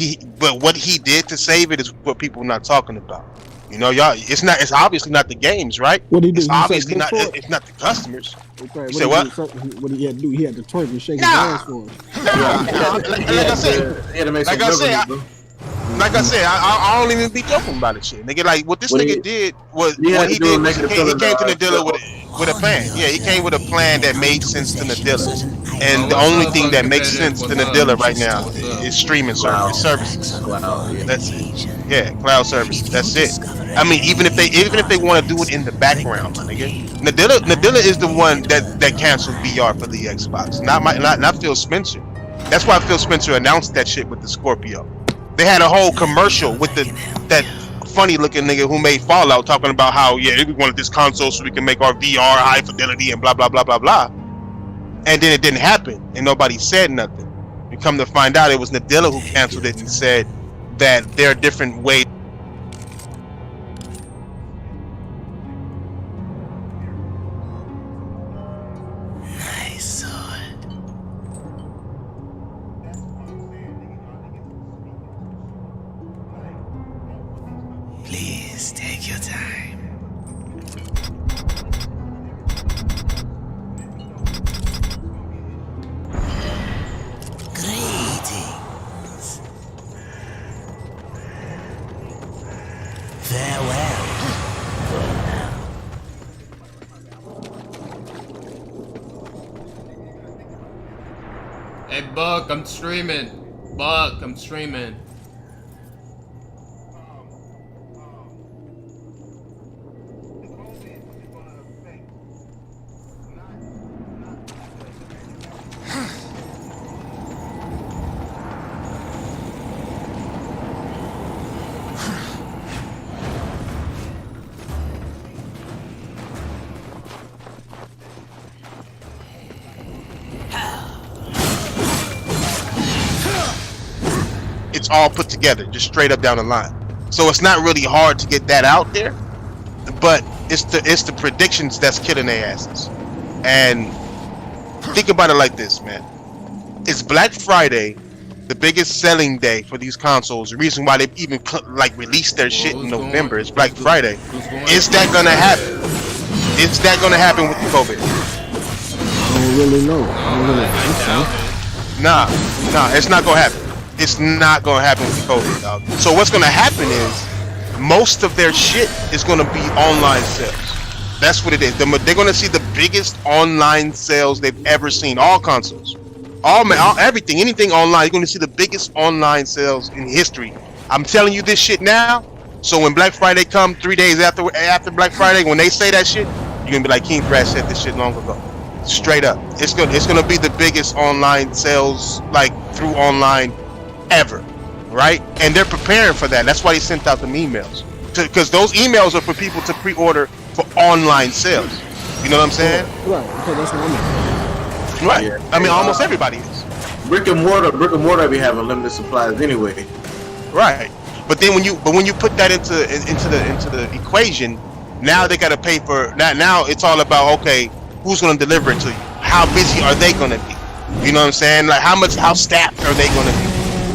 what he did to save it is what people are not talking about. You know, y'all. It's obviously not the games, right? What he did? It's obviously not. It's not the customers. Okay, You said what? What he had to do? He had to twerk and shake his ass for him. Like I said, I don't even be joking about it, shit. Nigga, like what this nigga did was what he did. He came to Nadilla with a plan. Yeah, he came with a plan that made sense to Nadilla. And the only thing that makes sense to Nadilla right now is streaming services. That's it. Yeah, cloud services. That's it. I mean, even if they want to do it in the background, my nigga. Nadilla is the one that canceled VR for the Xbox, not Phil Spencer. That's why Phil Spencer announced that shit with the Scorpio. They had a whole commercial with that funny looking nigga who made Fallout talking about how we wanted this console so we can make our VR high fidelity and blah blah blah blah blah. And then it didn't happen and nobody said nothing. You come to find out it was Nadilla who canceled it and said that there are different ways. Please take your time. Greetings. Farewell. Hey, Buck, I'm streaming. Buck, I'm streaming. It's all put together, just straight up down the line. So it's not really hard to get that out there, but it's the predictions that's killing their asses. And think about it like this, man. It's Black Friday, the biggest selling day for these consoles. The reason why they even released their shit in November is Black Friday. Is that gonna happen? Is that gonna happen with COVID? I don't really know. I don't really think so. Nah, it's not gonna happen. It's not gonna happen with COVID, dog. So what's gonna happen is most of their shit is gonna be online sales. That's what it is. They're gonna see the biggest online sales they've ever seen. All consoles, everything, anything online. You're gonna see the biggest online sales in history. I'm telling you this shit now. So when Black Friday comes 3 days after Black Friday, when they say that shit, you're gonna be like, King Thrash said this shit long ago. Straight up, it's gonna be the biggest online sales through online ever, right? And they're preparing for that. That's why they sent out them emails, because those emails are for people to pre-order for online sales. You know what I'm saying? Right. Okay, that's what I mean. Right. Yeah. I mean, almost everybody is. Brick and mortar be having limited supplies anyway. Right. But then when you put that into the equation, now they got to pay for that. Now it's all about, okay, who's going to deliver it to you? How busy are they going to be? You know what I'm saying? Like how staffed are they going to be?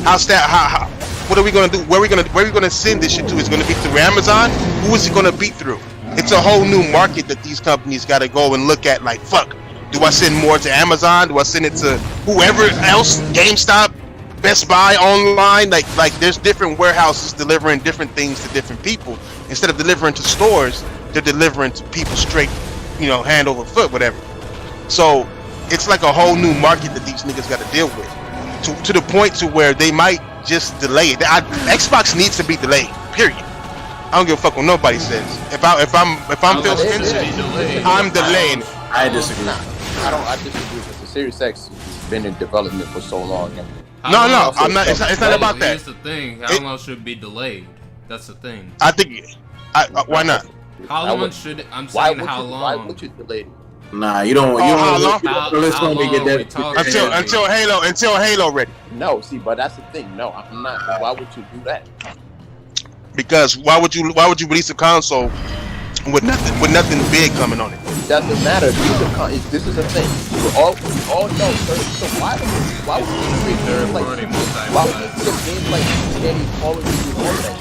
What are we gonna do? Where are we gonna send this shit to? Is it gonna be through Amazon? Who is it gonna be through? It's a whole new market that these companies gotta go and look at. Like, fuck, do I send more to Amazon? Do I send it to whoever else? GameStop, Best Buy, online? Like there's different warehouses delivering different things to different people. Instead of delivering to stores, they're delivering to people straight, hand over foot, whatever. So it's like a whole new market that these niggas gotta deal with. To the point to where they might just delay it. Xbox needs to be delayed. Period. I don't give a fuck what nobody says. If I'm Phil Spencer, I'm delaying. I disagree. I disagree because the Series X has been in development for so long. No, I'm not. It's not about that. Here's the thing: how long should it be delayed? That's the thing. I think. Why not? How long should it? I'm saying how long. Why would you delay it? Nah, you don't. How long? Until Halo ready. No, see, but that's the thing. No, I'm not. Why would you do that? Because why would you release a console with nothing big coming on it? It doesn't matter. This is a thing. We all know. So why would you create like why would you create games like Danny Call of Duty all that?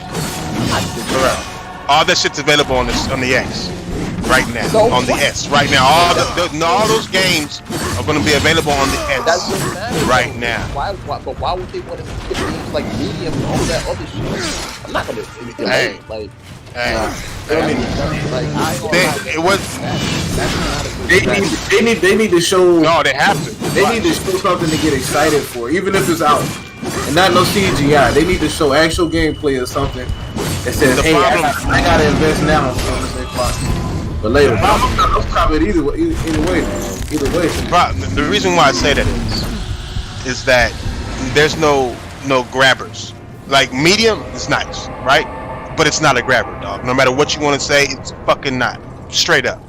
Correct. All that shit's available on the X right now. So on the S right now. All those games are going to be available on the S right now. But why would they want to skip games like Medium and all that other shit? I'm not gonna delay it. Like, They need to show. No, they have to. They need to show something to get excited for, even if it's out, and not no CGI. They need to show actual gameplay or something that says, "Hey, I gotta invest now on this Xbox." But later, I'm probably either way. The reason why I say that is that there's no grabbers. Like Medium is nice, right? But it's not a grabber, dog. No matter what you want to say, it's fucking not. Straight up.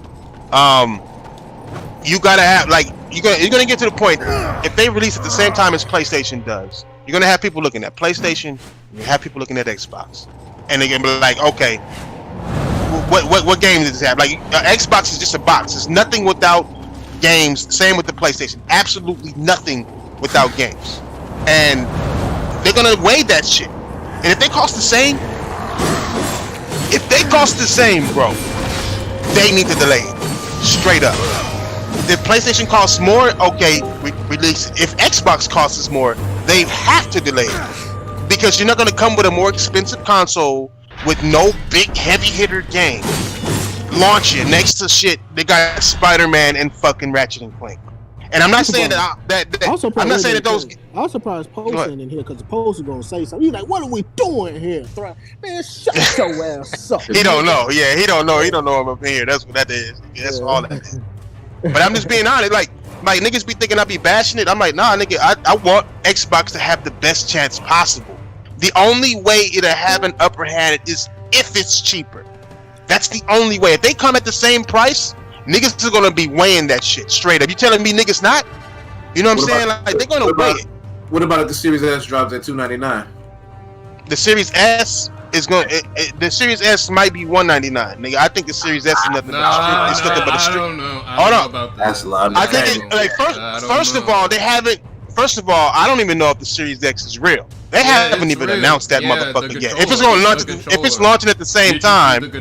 You gotta have you're gonna get to the point. If they release at the same time as PlayStation does, you're gonna have people looking at PlayStation. You have people looking at Xbox, and they're gonna be like, okay, what game does this have? Like Xbox is just a box. There's nothing without games. Same with the PlayStation. Absolutely nothing without games. And they're gonna weigh that shit. And if they cost the same, bro, they need to delay it. Straight up. If PlayStation costs more, okay, release it. If Xbox costs more, they have to delay it. Because you're not gonna come with a more expensive console with no big heavy hitter game. Launch it next to shit. They got Spider-Man and fucking Ratchet and Clank. And I'm not saying that I'm not saying that those. I was surprised Post ain't in here because the Post is gonna say something. He's like, "What are we doing here, man? Shut your ass up." He don't know. Yeah, he don't know. He don't know I'm up in here. That's what that is. That's all that is. But I'm just being honest. Like niggas be thinking I be bashing it. I'm like, nah, nigga. I want Xbox to have the best chance possible. The only way it'll have an upper hand is if it's cheaper. That's the only way. If they come at the same price, niggas are gonna be weighing that shit straight up. You telling me niggas not? You know what I'm saying? Like they're gonna weigh it. What about if the Series S drops at $299? The Series S is going. The Series S might be $199, nigga. I think the Series S is nothing but a street. It's nothing but a street. I don't know. I don't know about that. That's a lot. I think first of all, they haven't. First of all, I don't even know if the Series X is real. They haven't even announced that motherfucker yet. If it's going to launch, if it's launching at the same time,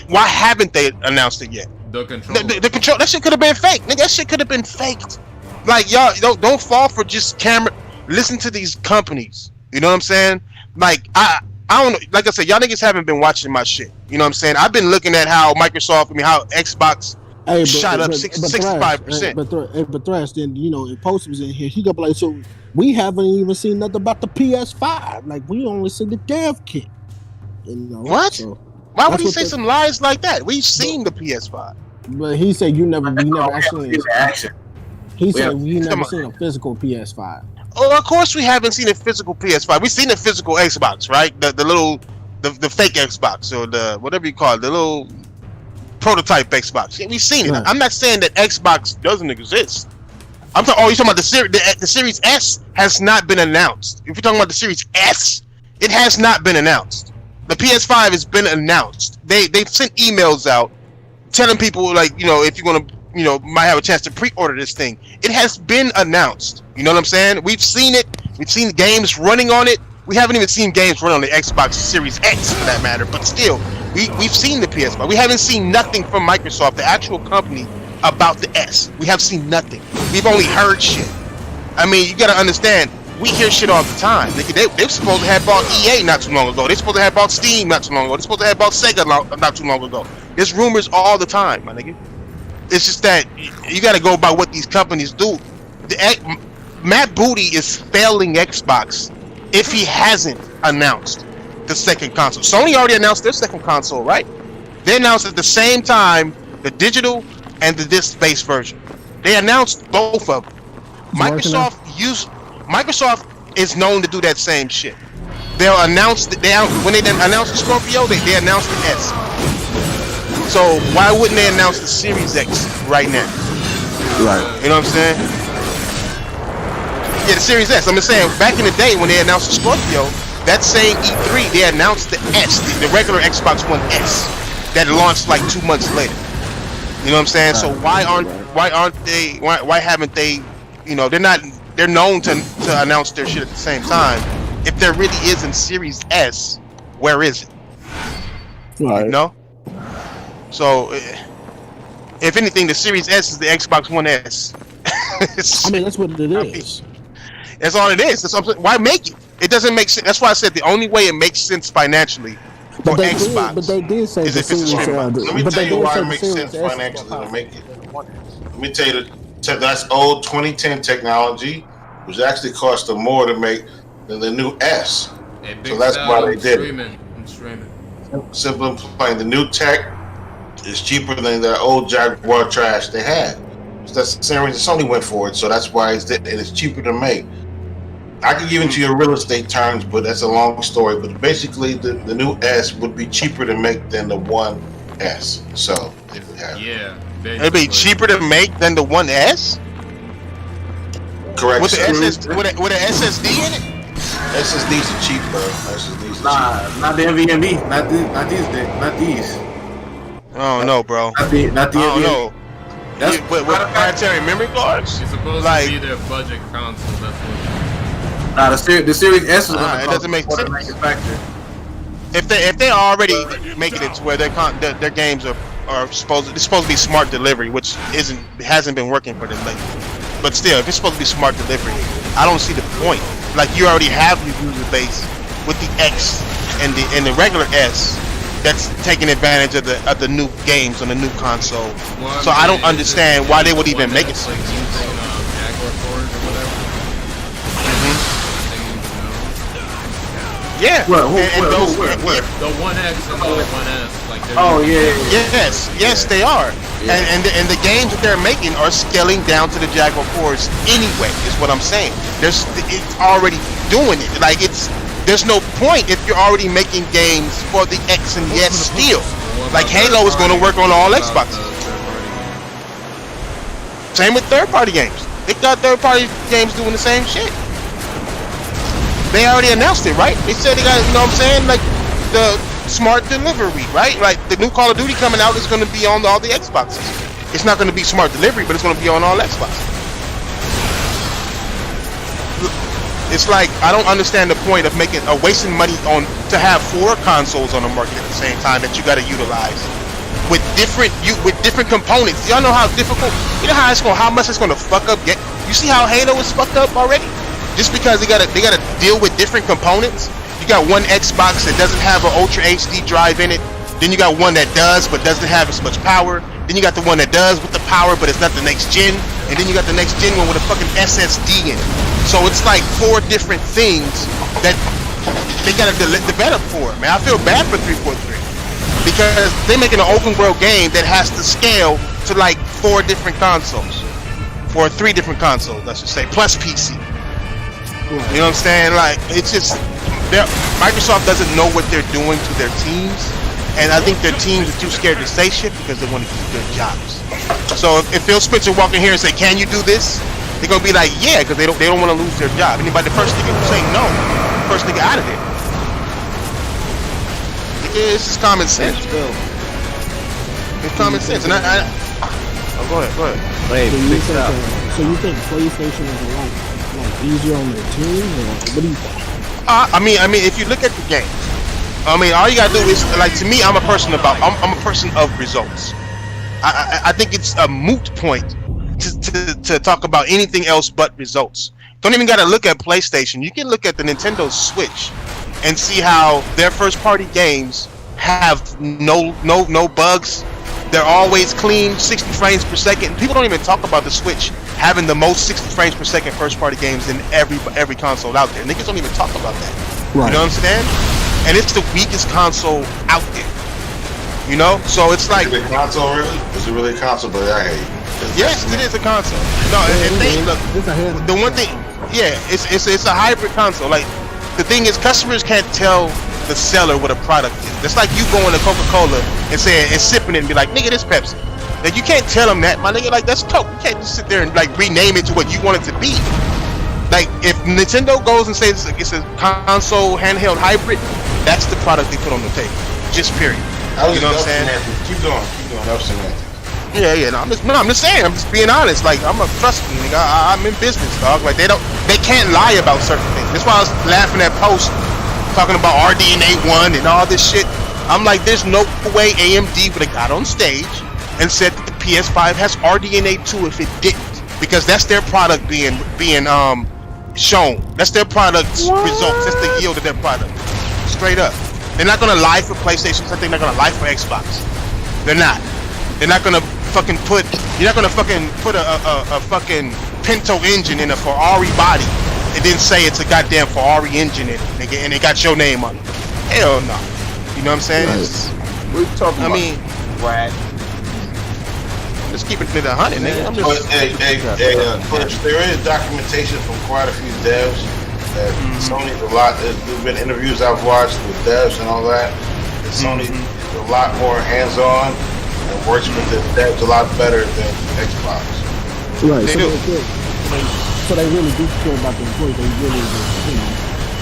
why haven't they announced it yet? The control. That shit could have been fake, nigga. That shit could have been faked. Like y'all, don't fall for just camera. Listen to these companies. You know what I'm saying? Like I don't know. Like I said, y'all niggas haven't been watching my shit. You know what I'm saying? I've been looking at how how Xbox shot up 65%. But Thrash, then if Post was in here, he got like, so we haven't even seen nothing about the PS5. Like we only see the dev kit. What? So why would he say some lies like that? We've seen the PS5. But he said we never actually. He said we never seen a physical PS5. Oh, of course we haven't seen a physical PS5. We've seen a physical Xbox, right? The fake Xbox or the whatever you call it, the little prototype Xbox. Yeah, we've seen it. Right. I'm not saying that Xbox doesn't exist. I'm talking. Oh, you're talking about the Series S has not been announced. If you're talking about the Series S, it has not been announced. The PS5 has been announced. They've sent emails out telling people like if you're gonna might have a chance to pre-order this thing. It has been announced. You know what I'm saying? We've seen it. We've seen games running on it. We haven't even seen games run on the Xbox Series X for that matter. But still, we've seen the PS5. We haven't seen nothing from Microsoft, the actual company, about the S. We have seen nothing. We've only heard shit. I mean, you gotta understand. We hear shit all the time. They're supposed to have bought EA not too long ago. They're supposed to have bought Steam not too long ago. They're supposed to have bought Sega not too long ago. There's rumors all the time, my nigga. It's just that you got to go by what these companies do. Matt Booty is failing Xbox if he hasn't announced the second console. Sony already announced their second console, right? They announced at the same time the digital and the disc-based version. They announced both of them. Microsoft is known to do that same shit. They'll announce when they announce the Scorpio, they announce the S. So why wouldn't they announce the Series X right now? Right. You know what I'm saying? Yeah, the Series S. I'm just saying, back in the day when they announced the Scorpio, that same E3, they announced the S, the regular Xbox One S, that launched like 2 months later. You know what I'm saying? So why haven't they? You know, they're known to announce their shit at the same time. If there really is in Series S, where is it? Right. You know? So, if anything, the Series S is the Xbox One S. I mean, that's what it is. That's all it is. Why make it? It doesn't make sense. That's why I said the only way it makes sense financially for Xbox but they did say is if it's a streaming. Let me tell you why it makes sense financially to make it. Let me tell you that's old 2010 technology, which actually cost them more to make than the new S. So that's why they did it. Simple and plain. The new tech is cheaper than the old Jaguar trash they had. So that's the same reason Sony went for it. So that's why it's cheaper to make. I could give into your real estate terms, but that's a long story. But basically, the new S would be cheaper to make than the One S. So it'd be cheaper to make than the One S. Correct. With an SSD in it. SSDs are cheap, bro. SSDs are not the NVMe, not these. Oh no, bro. Not the NVMe. No. That's with proprietary memory cards. It's supposed to be their budget console. That's what. The Series S is it doesn't make sense. If they're already making it to where their games are supposed to be smart delivery, which hasn't been working for them lately. But still, if it's supposed to be smart delivery, I don't see the point. Like, you already have your user base with the X and the regular S that's taking advantage of the new games on the new console. Well, so I don't understand why they would even make it so. Yeah. Where? The 1X and the 1S, like. Yes, they are. Yeah. And the games that they're making are scaling down to the Jaguar cores anyway. Is what I'm saying. It's already doing it. Like, there's no point if you're already making games for the X and the S still. Like, Halo is going to work on all Xboxes. Same with third-party games. They got third-party games doing the same shit. They already announced it, right? They said they got, you know what I'm saying, like the smart delivery, right? Like the new Call of Duty coming out is going to be on all the Xboxes. It's not going to be smart delivery, but it's going to be on all Xboxes. It's like, I don't understand the point of wasting money to have 4 consoles on the market at the same time that you got to utilize with different components. Y'all know how difficult, you know how much it's going to fuck up. You see how Halo is fucked up already? Just because they gotta deal with different components. You got one Xbox that doesn't have an Ultra HD drive in it. Then you got one that does but doesn't have as much power. Then you got the one that does with the power but it's not the next gen. And then you got the next gen one with a fucking SSD in it. So it's like 4 different things that they gotta develop for. Man, I feel bad for 343 because they're making an open world game that has to scale to like 4 different consoles, or 3 different consoles, I should say, plus PC. You know what I'm saying? Like, it's just Microsoft doesn't know what they're doing to their teams, and I think their teams are too scared to say shit because they want to keep their jobs. So if Phil Spencer walk in here and say, "Can you do this?" they're gonna be like, "Yeah," because they don't want to lose their job. Anybody, the first thing to say no, first thing out of there. It's just common sense. It's common sense, and go ahead. So you think PlayStation is a lot easier on their team, or what do you think? I mean, if you look at the game, I mean, all you gotta do is, like, to me, I'm a person of results. I think it's a moot point to talk about anything else but results. Don't even gotta look at PlayStation. You can look at the Nintendo Switch and see how their first-party games have no bugs. They're always clean, 60 frames per second. People don't even talk about the Switch having the most 60 frames per second first party games in every console out there. Niggas don't even talk about that. Right. You know what I'm saying? And it's the weakest console out there. You know? So it's like... Is it a console, really? Is it really a console? But I hate it. Yes, it is a console. No, and look, the one thing... Yeah, it's a hybrid console. Like, the thing is, customers can't tell the seller what a product is. It's like you going to Coca-Cola and saying, and sipping it and be like, nigga, this Pepsi. Like, you can't tell them that, my nigga. Like, that's Coke. You can't just sit there and like rename it to what you want it to be. Like, if Nintendo goes and says it's a console handheld hybrid, that's the product they put on the table. Just period. You know what I'm saying? Keep going. That was semantics. Yeah. No, I'm just saying. I'm just being honest. Like, trust me, nigga. I'm in business, dog. Like, they can't lie about certain things. That's why I was laughing at post talking about RDNA 1 and all this shit. I'm like, there's no way AMD would have got on stage and said that the PS5 has RDNA 2 if it didn't, because that's their product being shown. That's their product's results. That's the yield of their product. Straight up. They're not gonna lie for PlayStation. I think they're gonna lie for Xbox. They're not. They're not gonna fucking put. You're not gonna fucking put a fucking Pinto engine in a Ferrari body and then say it's a goddamn Ferrari engine in it, nigga, and it got your name on it. Hell no. You know what I'm saying? We're talking about. I mean, Brad. Just keep it to the 100, nigga. I'm just. There is documentation from quite a few devs that Sony's a lot. There's been interviews I've watched with devs and all that. And Sony is a lot more hands-on and works with the devs a lot better than Xbox. Right. They do. So they really do care about the employees. They really do.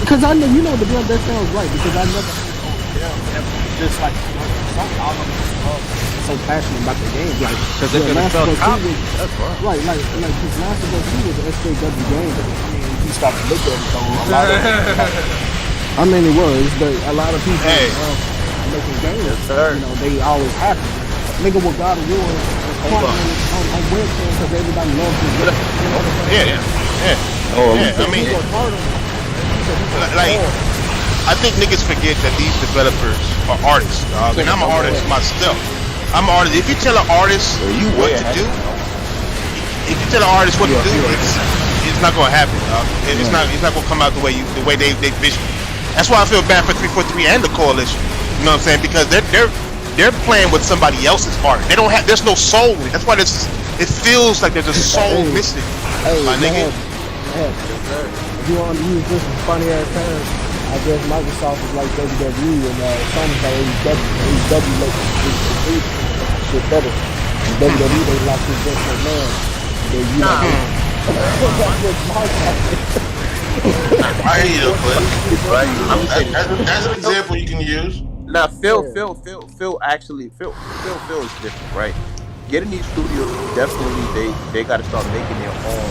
Because I know, you know, that sounds right. Because I never just like so passionate about the game, like because they're gonna sell copies. That's right. Like because Last of Us 2 was an SJW game, but I mean, you start to look at it, so I mean, it was, but a lot of people making games, you know, they always happen. Nigga with God of War on webcam because everybody loves it. I mean, like, I think niggas forget that these developers are artists, dog. And I'm an artist myself. I'm an artist. If you tell an artist what to do, it's not gonna happen, dog. It's not gonna come out the way they vision. That's why I feel bad for 343 and the coalition. You know what I'm saying? Because they're playing with somebody else's art. They don't have. There's no soul in it. That's why it feels like there's a soul missing. My nigga. If you want to use this funny ass term, I guess Microsoft is like WWE and Sony's like AEW like shit better. And WWE they like this just for man. I hear you, Cliff. That's an example you can use. Now, Phil actually is different, right? Getting these studios, definitely they got to start making their own.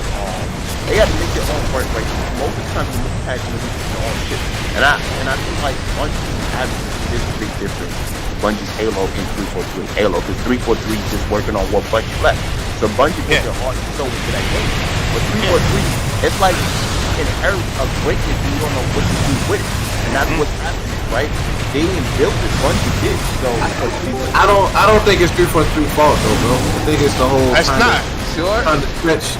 They got to make their own work, right? Most of the time, they're passionate about their own shit, and I feel like Bungie has this big difference. Bungie's Halo and 343. Halo, because 343 is just working on what Bungie left. So Bungie put their heart and soul into that game. But 343, it's like inherit a greatness and you don't know what to do with it, and that's what's happening, right? They didn't build this, Bungie did. So I don't think it's 343 fault though, bro. I think it's the whole. That's not. Sure. Trying to stretch,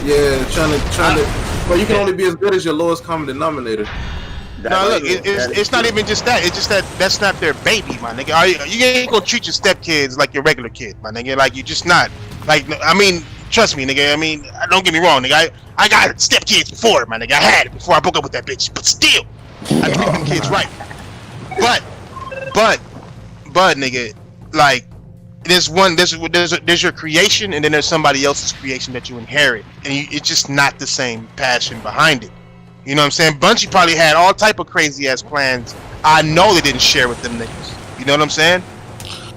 trying to. But you can only be as good as your lowest common denominator. No, look, it's not even just that. It's just that's not their baby, my nigga. You ain't gonna treat your stepkids like your regular kid, my nigga. Like, you just not. Like, I mean, trust me, nigga. I mean, don't get me wrong, nigga. I got stepkids before, my nigga. I had it before I broke up with that bitch. But still, I treat them kids right. But, nigga, like, there's your creation, and then there's somebody else's creation that you inherit, and it's just not the same passion behind it. You know what I'm saying? Bungie probably had all type of crazy ass plans. I know they didn't share with them niggas. You know what I'm saying?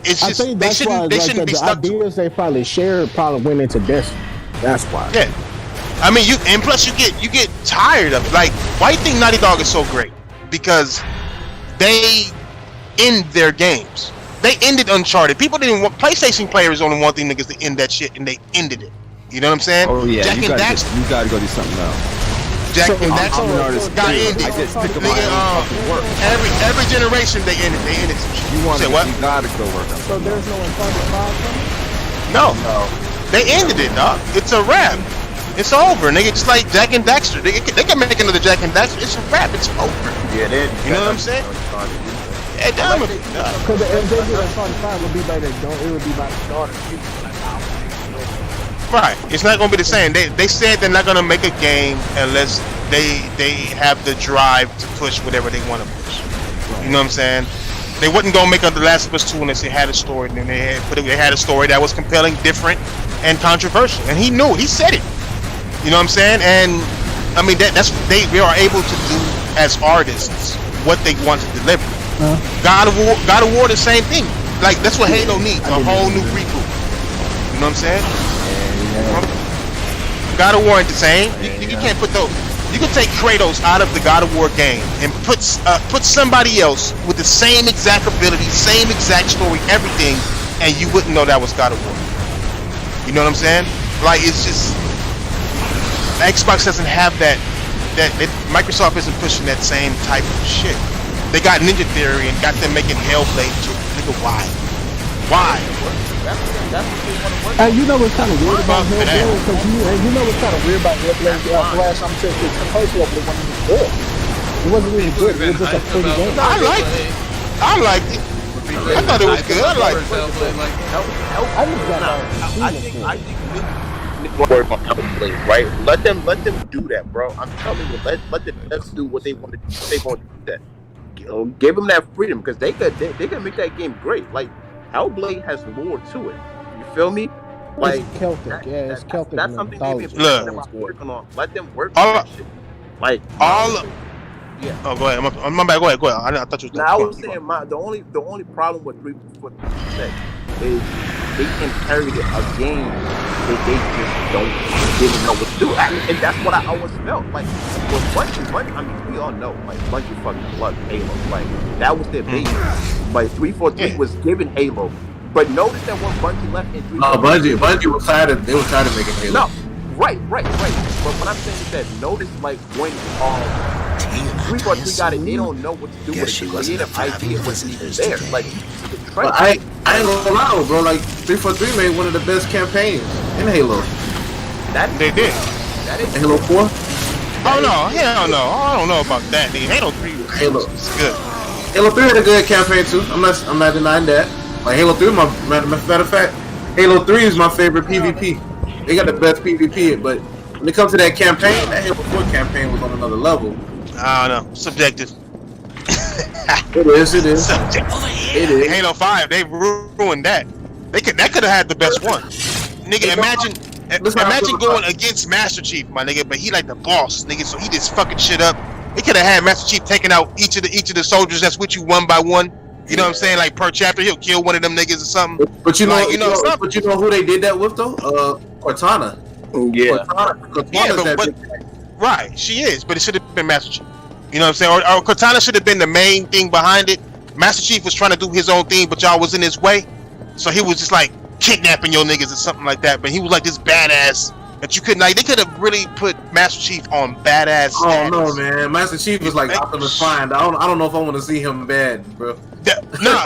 It's just I think that's why they shouldn't be stuck. The ideas they probably shared probably went into Destiny. That's why. Yeah. I mean, and plus you get tired of it. Like, why do you think Naughty Dog is so great? Because they end their games. They ended Uncharted. People didn't want PlayStation players only wanting niggas to end that shit, and they ended it. You know what I'm saying? Oh yeah, you gotta go do something else. Jack and Daxter got ended. Every generation they ended some shit. You gotta go work on. So there's no Uncharted 5 coming? No. They ended it, dog. It's a wrap. It's over, nigga. Just like Jack and Daxter. They can make another Jack and Daxter. It's a wrap. It's over. Yeah, they. You know what I'm saying? Yeah, damn it. Because the MJ on 45 would be by it would be by the daughter. Right. It's not gonna be the same. They said they're not gonna make a game unless they have the drive to push whatever they want to push. You know what I'm saying? They wasn't gonna make a The Last of Us 2 unless they had a story, and then they had a story that was compelling, different, and controversial. And he knew it. He said it. You know what I'm saying? And I mean that's they are able to do as artists what they want to deliver. God of War, the same thing. Like that's what Halo needs, a whole new reboot. You know what I'm saying? God of War ain't the same. You can't put those. You can take Kratos out of the God of War game and put somebody else with the same exact ability, same exact story, everything, and you wouldn't know that was God of War. You know what I'm saying? Like it's just Xbox doesn't have that. Microsoft isn't pushing that same type of shit. They got Ninja Theory and got them making Hellblade too. Nigga, why? Why? And you know what's kind of weird about Hellblade? Because you know what's kind of weird about Hellblade? Flash, I'm saying the first level it wasn't even good. It wasn't really good. It was just a pretty game. I liked it. I thought it was good. I liked it. I think work on Hellblade, right? Let them do that, bro. I'm telling you, let them do what they want to do. They want to do that. Give them that freedom because they could make that game great. Like Hellblade has more to it. You feel me? Like it's Celtic, it's Celtic. That's something they've been working on. Let them work on that shit. Like yeah. Oh, go ahead. My bad. Go ahead. I thought you was. I was saying the only problem with 346 is they inherited a game that they just didn't know what to do, and that's what I always felt like with Bungie. I mean, we all know like Bungie fucking loved Halo. Like that was their baby. Like 343 was given Halo, but notice that when Bungie left in 343, Bungie was tired of making Halo. No, right. But what I'm saying is that notice like when 343 got it, they don't know what to do with it. They didn't have idea what's even there. Like I ain't gonna lie, bro. Like 343 made one of the best campaigns in Halo. They did. That is Halo 4. Oh no, hell no. I don't know about that. Halo 3 was good. Halo 3 had a good campaign too. I'm not denying that. Like Halo 3, matter of fact, Halo 3 is my favorite PvP. They got the best PvP, but when it comes to that campaign, that Halo 4 campaign was on another level. I don't know. Subjective. It is. Subjective. It is. Halo 5, they ruined that. That could have had the best one. Nigga, imagine going against Master Chief, my nigga, but he like the boss, nigga, so he just fucking shit up. They could have had Master Chief taking out each of the soldiers that's with you one by one. You know what I'm saying? Like per chapter, he'll kill one of them niggas or something. But you know who they did that with though? Cortana. Yeah. Cortana's but right, she is, but it should have been Master Chief. You know what I'm saying? Or Cortana should have been the main thing behind it. Master Chief was trying to do his own thing, but y'all was in his way. So he was just like kidnapping your niggas or something like that. But he was like this badass that you couldn't like. They could have really put Master Chief on badass status. Oh no, man! Master Chief was like Optimus Prime. I don't know if I want to see him bad, bro. No,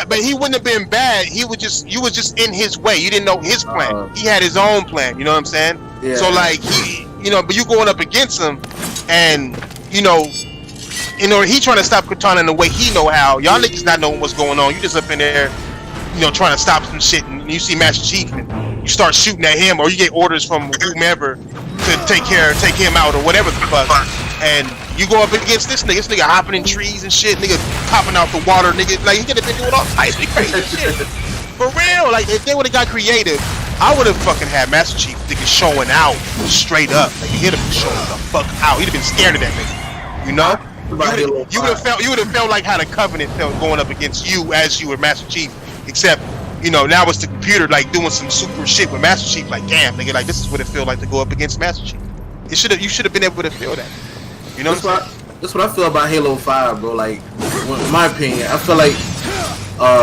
but he wouldn't have been bad. You was just in his way. You didn't know his plan. He had his own plan. You know what I'm saying? Yeah. So like but you going up against him, and he trying to stop Cortana in the way he know how. Y'all niggas not knowing what's going on. You just up in there, trying to stop some shit, and you see Master Chief, and you start shooting at him, or you get orders from whomever to take him out, or whatever the fuck. And you go up against this nigga hopping in trees and shit, nigga popping out the water, nigga. Like he could have been doing all types of crazy shit. For real, like if they would have got creative, I would have fucking had Master Chief nigga showing out straight up. Like he'd have been showing the fuck out. He'd have been scared of that nigga. You know? You would have felt like how the Covenant felt going up against you as you were Master Chief, except now it's the computer like doing some super shit with Master Chief. Like damn, nigga, like this is what it feel like to go up against Master Chief. You should have been able to feel that. You know that's what I feel about Halo 5, bro. Like, in my opinion, I feel like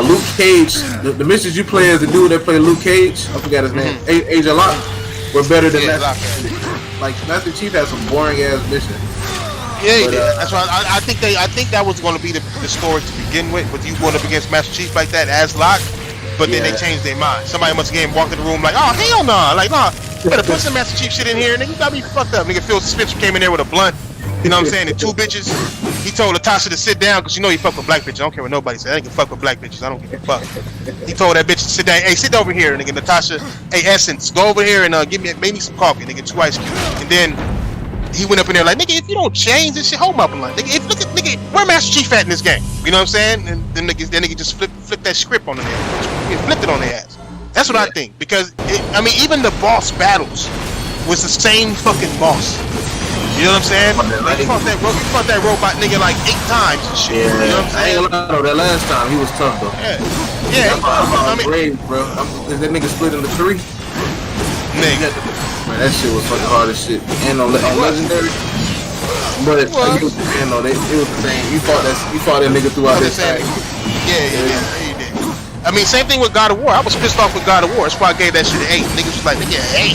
Luke Cage, the missions you play as the dude that played Luke Cage, I forgot his name, Agent Locke, were better than Master Chief. Like Master Chief had some boring ass missions. Yeah, that's why I think that was going to be the story to begin with you going up against Master Chief like that as Locke. but then they changed their mind. Somebody must have walked in the room like, oh hell no, like nah, you better put some Master Chief shit in here, nigga. You got me fucked up. Nigga Phil Spencer came in there with a blunt, you know what I'm saying, and 2 bitches. He told Latasha to sit down because you know he fuck with black bitches. I don't care what nobody says. I ain't gonna fuck with black bitches. I don't give a fuck. He told that bitch to sit down. Hey, sit over here, nigga. Natasha, hey Essence, go over here and make me some coffee, nigga. 2 ice cubes. And then he went up in there like, nigga, if you don't change this shit, hold my blunt. Nigga, look at nigga, where Master Chief at in this game? You know what I'm saying? And then nigga just flip that script on the ass. He flipped it on their ass. That's what I think. Because I mean, even the boss battles was the same fucking boss. You know what I'm saying? Like, you fought that robot nigga like 8 times and shit. Yeah, you know what I'm saying? That last time he was tough though. Yeah. I mean, brave, bro. That nigga split into 3. Nigga. Man, that shit was fucking hard as shit. And on Legendary. But like, it was the same. You fought that nigga throughout that time. Yeah, you did. I mean, same thing with God of War. I was pissed off with God of War. That's why I gave that shit an 8. Niggas was like, nigga, 8.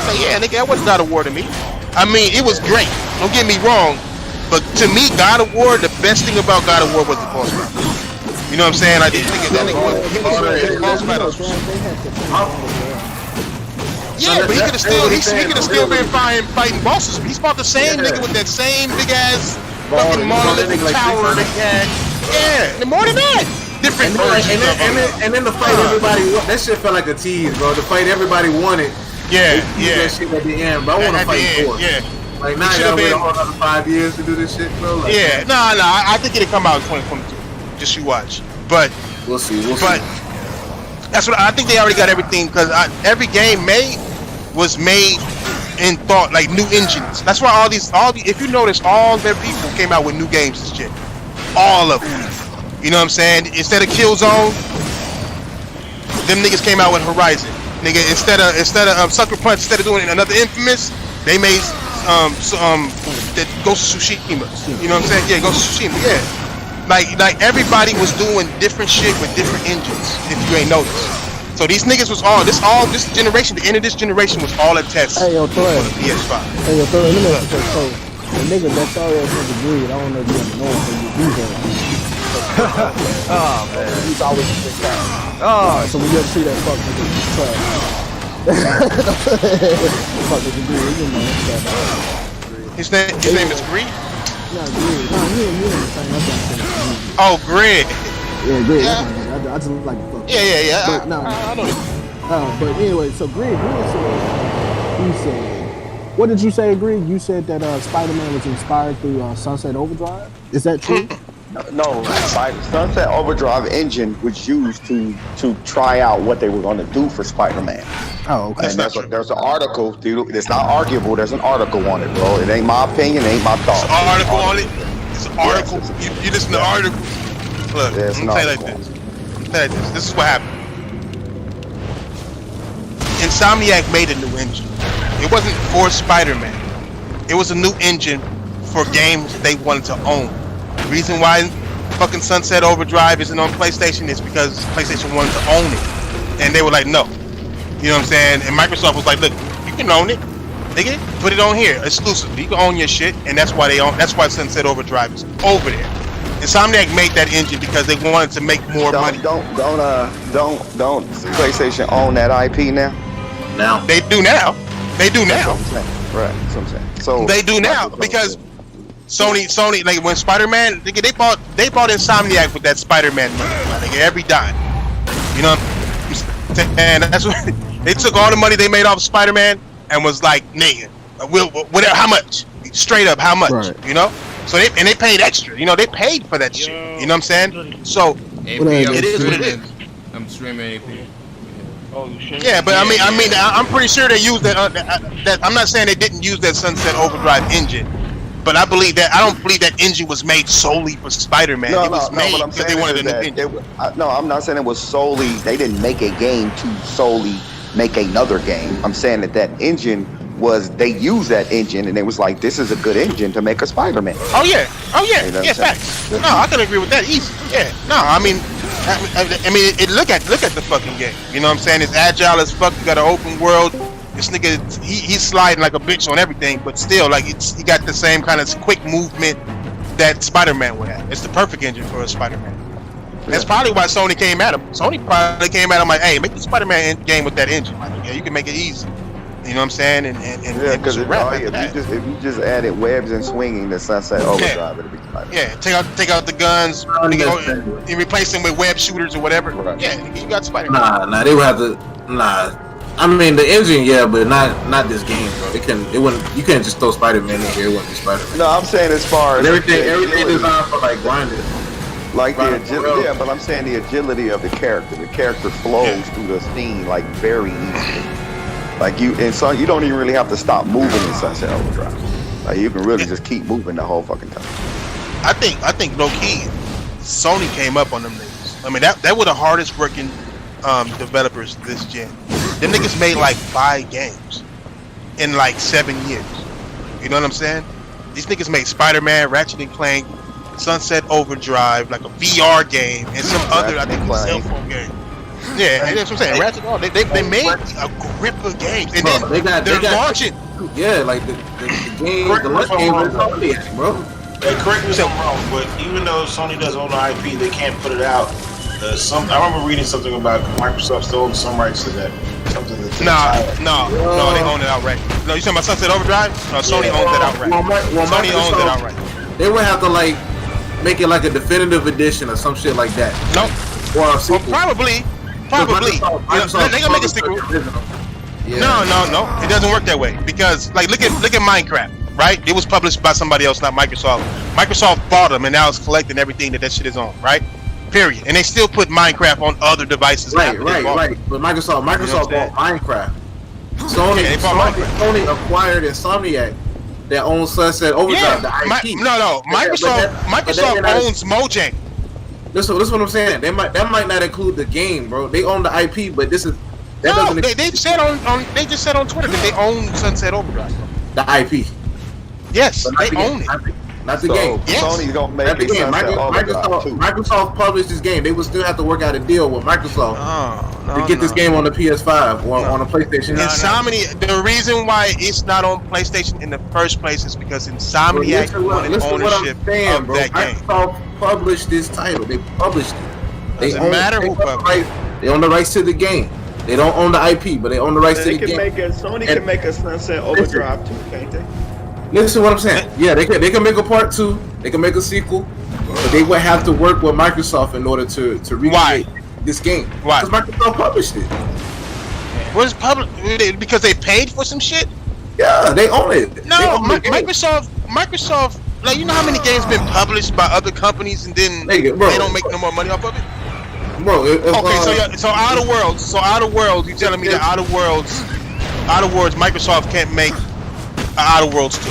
Like, yeah, nigga, that wasn't God of War to me. I mean, it was great. Don't get me wrong, but to me, God of War, the best thing about God of War was the boss battle. You know what I'm saying? I didn't think that nigga was the boss battles. Yeah, but he could have still been fighting bosses. He fought the same nigga with that same big ass fucking monolithic tower they had. Yeah, and more than that, different versions of them. And then the fight everybody wanted. That shit felt like a tease, bro. The fight everybody wanted. Yeah. That shit at the end, but I want to fight for it. Yeah. Like now, you gotta wait a whole other 5 years to do this shit, bro. Like, yeah, no, I think it'll come out in 2022. Just you watch. But we'll see. That's what I think. They already got everything because every game was made in thought, like new engines. That's why all these. If you notice, all their people came out with new games and shit. All of them. You know what I'm saying? Instead of Killzone, them niggas came out with Horizon. Nigga, instead of Sucker Punch, instead of doing another Infamous, they made that Ghost of Tsushima. You know what I'm saying? Yeah, Ghost of Tsushima. Yeah, like everybody was doing different shit with different engines. If you ain't noticed, so these niggas was this generation. The end of this generation was all a test. Hey yo, Thor. For the PS5. Hey yo, Thor. Let me ask you so the nigga that's always in the grid. I don't know if you ever know him, but you do that. Oh man, he's always a big guy. Oh, so when you ever see that fuck nigga, fuck nigga, you know his name is Greed. No, Grid. No, you ain't the same. Oh, Grid. Yeah, Grid. Yeah. I just like the fuck. Yeah. But, I know it. But anyway, so Grid said, what did you say, Grid? You said that Spider-Man was inspired through Sunset Overdrive. Is that true? No, Sunset Overdrive engine was used to try out what they were going to do for Spider-Man. Oh, okay. And there's an article, dude. It's not arguable. There's an article on it, bro. It ain't my opinion. It ain't my thought. There's an article on it. It's an article. You listen to the article. Look, let me tell you like this. This is what happened. Insomniac made a new engine. It wasn't for Spider-Man. It was a new engine for games they wanted to own. The reason why fucking Sunset Overdrive isn't on PlayStation is because PlayStation wanted to own it. And they were like, no. You know what I'm saying? And Microsoft was like, look, you can own it. Nigga, put it on here exclusively. You can own your shit. And that's why that's why Sunset Overdrive is over there. Insomniac made that engine because they wanted to make more money. Don't PlayStation own that IP now? Now. They do now. Right, that's what I'm saying. So they do now because Sony, like when Spider-Man, nigga, they bought Insomniac with that Spider-Man money, nigga, every dime. You know what I'm saying? And that's what they took all the money they made off of Spider-Man and was like, nigga, whatever, how much? Straight up, how much? Right. You know? So they paid extra. You know, they paid for that shit. You know what I'm saying? So it is what it is. I'm streaming AP. Yeah, but I mean, I'm pretty sure they used that. I'm not saying they didn't use that Sunset Overdrive engine. But I don't believe that engine was made solely for Spider-Man. It was made because they wanted a new engine. No, I'm not saying it was solely. They didn't make a game to solely make another game. I'm saying that engine they used that engine and it was like, this is a good engine to make a Spider-Man. Oh yeah, yeah, facts. No, I can agree with that easy. Yeah, no, I mean, look at the fucking game. You know what I'm saying? It's agile as fuck. You got an open world. This nigga, he's sliding like a bitch on everything, but still, like he got the same kind of quick movement that Spider-Man would have. It's the perfect engine for a Spider-Man. That's probably why Sony came at him. Sony probably came at him like, "Hey, make the Spider-Man game with that engine. Like, yeah, you can make it easy." You know what I'm saying? Yeah, because if you just added webs and swinging to Sunset Overdrive, it'd be fine. Yeah, take out the guns and replace them with web shooters or whatever. Right. Yeah, you got Spider-Man. Nah, they would have to. Nah, I mean the engine, yeah, but not this game, bro. It wouldn't. You can't just throw Spider-Man in here. It wouldn't be Spider-Man. No, I'm saying as far as everything designed for like grinding. Like the agility, yeah, but I'm saying the agility of the character. The character flows through the scene like very easily. Like you don't even really have to stop moving in Sunset Overdrive. Like you can really just keep moving the whole fucking time. I think low key, Sony came up on them niggas. I mean that were the hardest working developers this gen. Them niggas made like 5 games in like 7 years. You know what I'm saying? These niggas made Spider-Man, Ratchet and Clank, Sunset Overdrive, like a VR game, and some other, I think, cell phone game. Yeah, and that's what I'm saying. Ratchet, they made a grip of games, and then they're launching. Yeah, like the game, the launch game was Zodiac, bro. Hey, correct me if I'm wrong, but even though Sony does own the IP, they can't put it out. I remember reading something about Microsoft stole some rights to that. Something that no, they own it outright. No, you talking about Sunset Overdrive? No, Sony owns it outright. Sony owns it outright. They would have to like make it like a definitive edition or some shit like that. No, or probably. They gonna make a sequel. Yeah. No. It doesn't work that way because like look at Minecraft, right? It was published by somebody else, not Microsoft. Microsoft bought them and now it's collecting everything that shit is on, right? Period. And they still put Minecraft on other devices. Right. But Microsoft bought Minecraft. Sony acquired Insomniac that owns Sunset Overdrive, the IP. Microsoft owns Mojang. This is what I'm saying. That might not include the game, bro. They own the IP, but this is they just said on Twitter that they own Sunset Overdrive. The IP. Yes, they own it. Not the game. Yes. Sony's gonna make it Sunset Overdrive too. Microsoft published this game. They would still have to work out a deal with Microsoft to get this game on the PS5 or on a PlayStation. Insomniac. The reason why it's not on PlayStation in the first place is because Insomniac wanted ownership of that game. Microsoft published this title. They published it. Doesn't matter who published. They own the rights to the game. They don't own the IP, but they own the rights to the game. Sony can make a Sunset Overdrive too, can't they? Listen to what I'm saying. Yeah, they can make a part 2. They can make a sequel, but they would have to work with Microsoft in order to recreate this game. Why? Because Microsoft published it. What is public? Because they paid for some shit? Yeah, they own it. No, Microsoft. Like, you know how many games been published by other companies and then they don't make no more money off of it? Bro, so Outer Worlds, you telling me that Outer Worlds, Microsoft can't make Outer Worlds 2?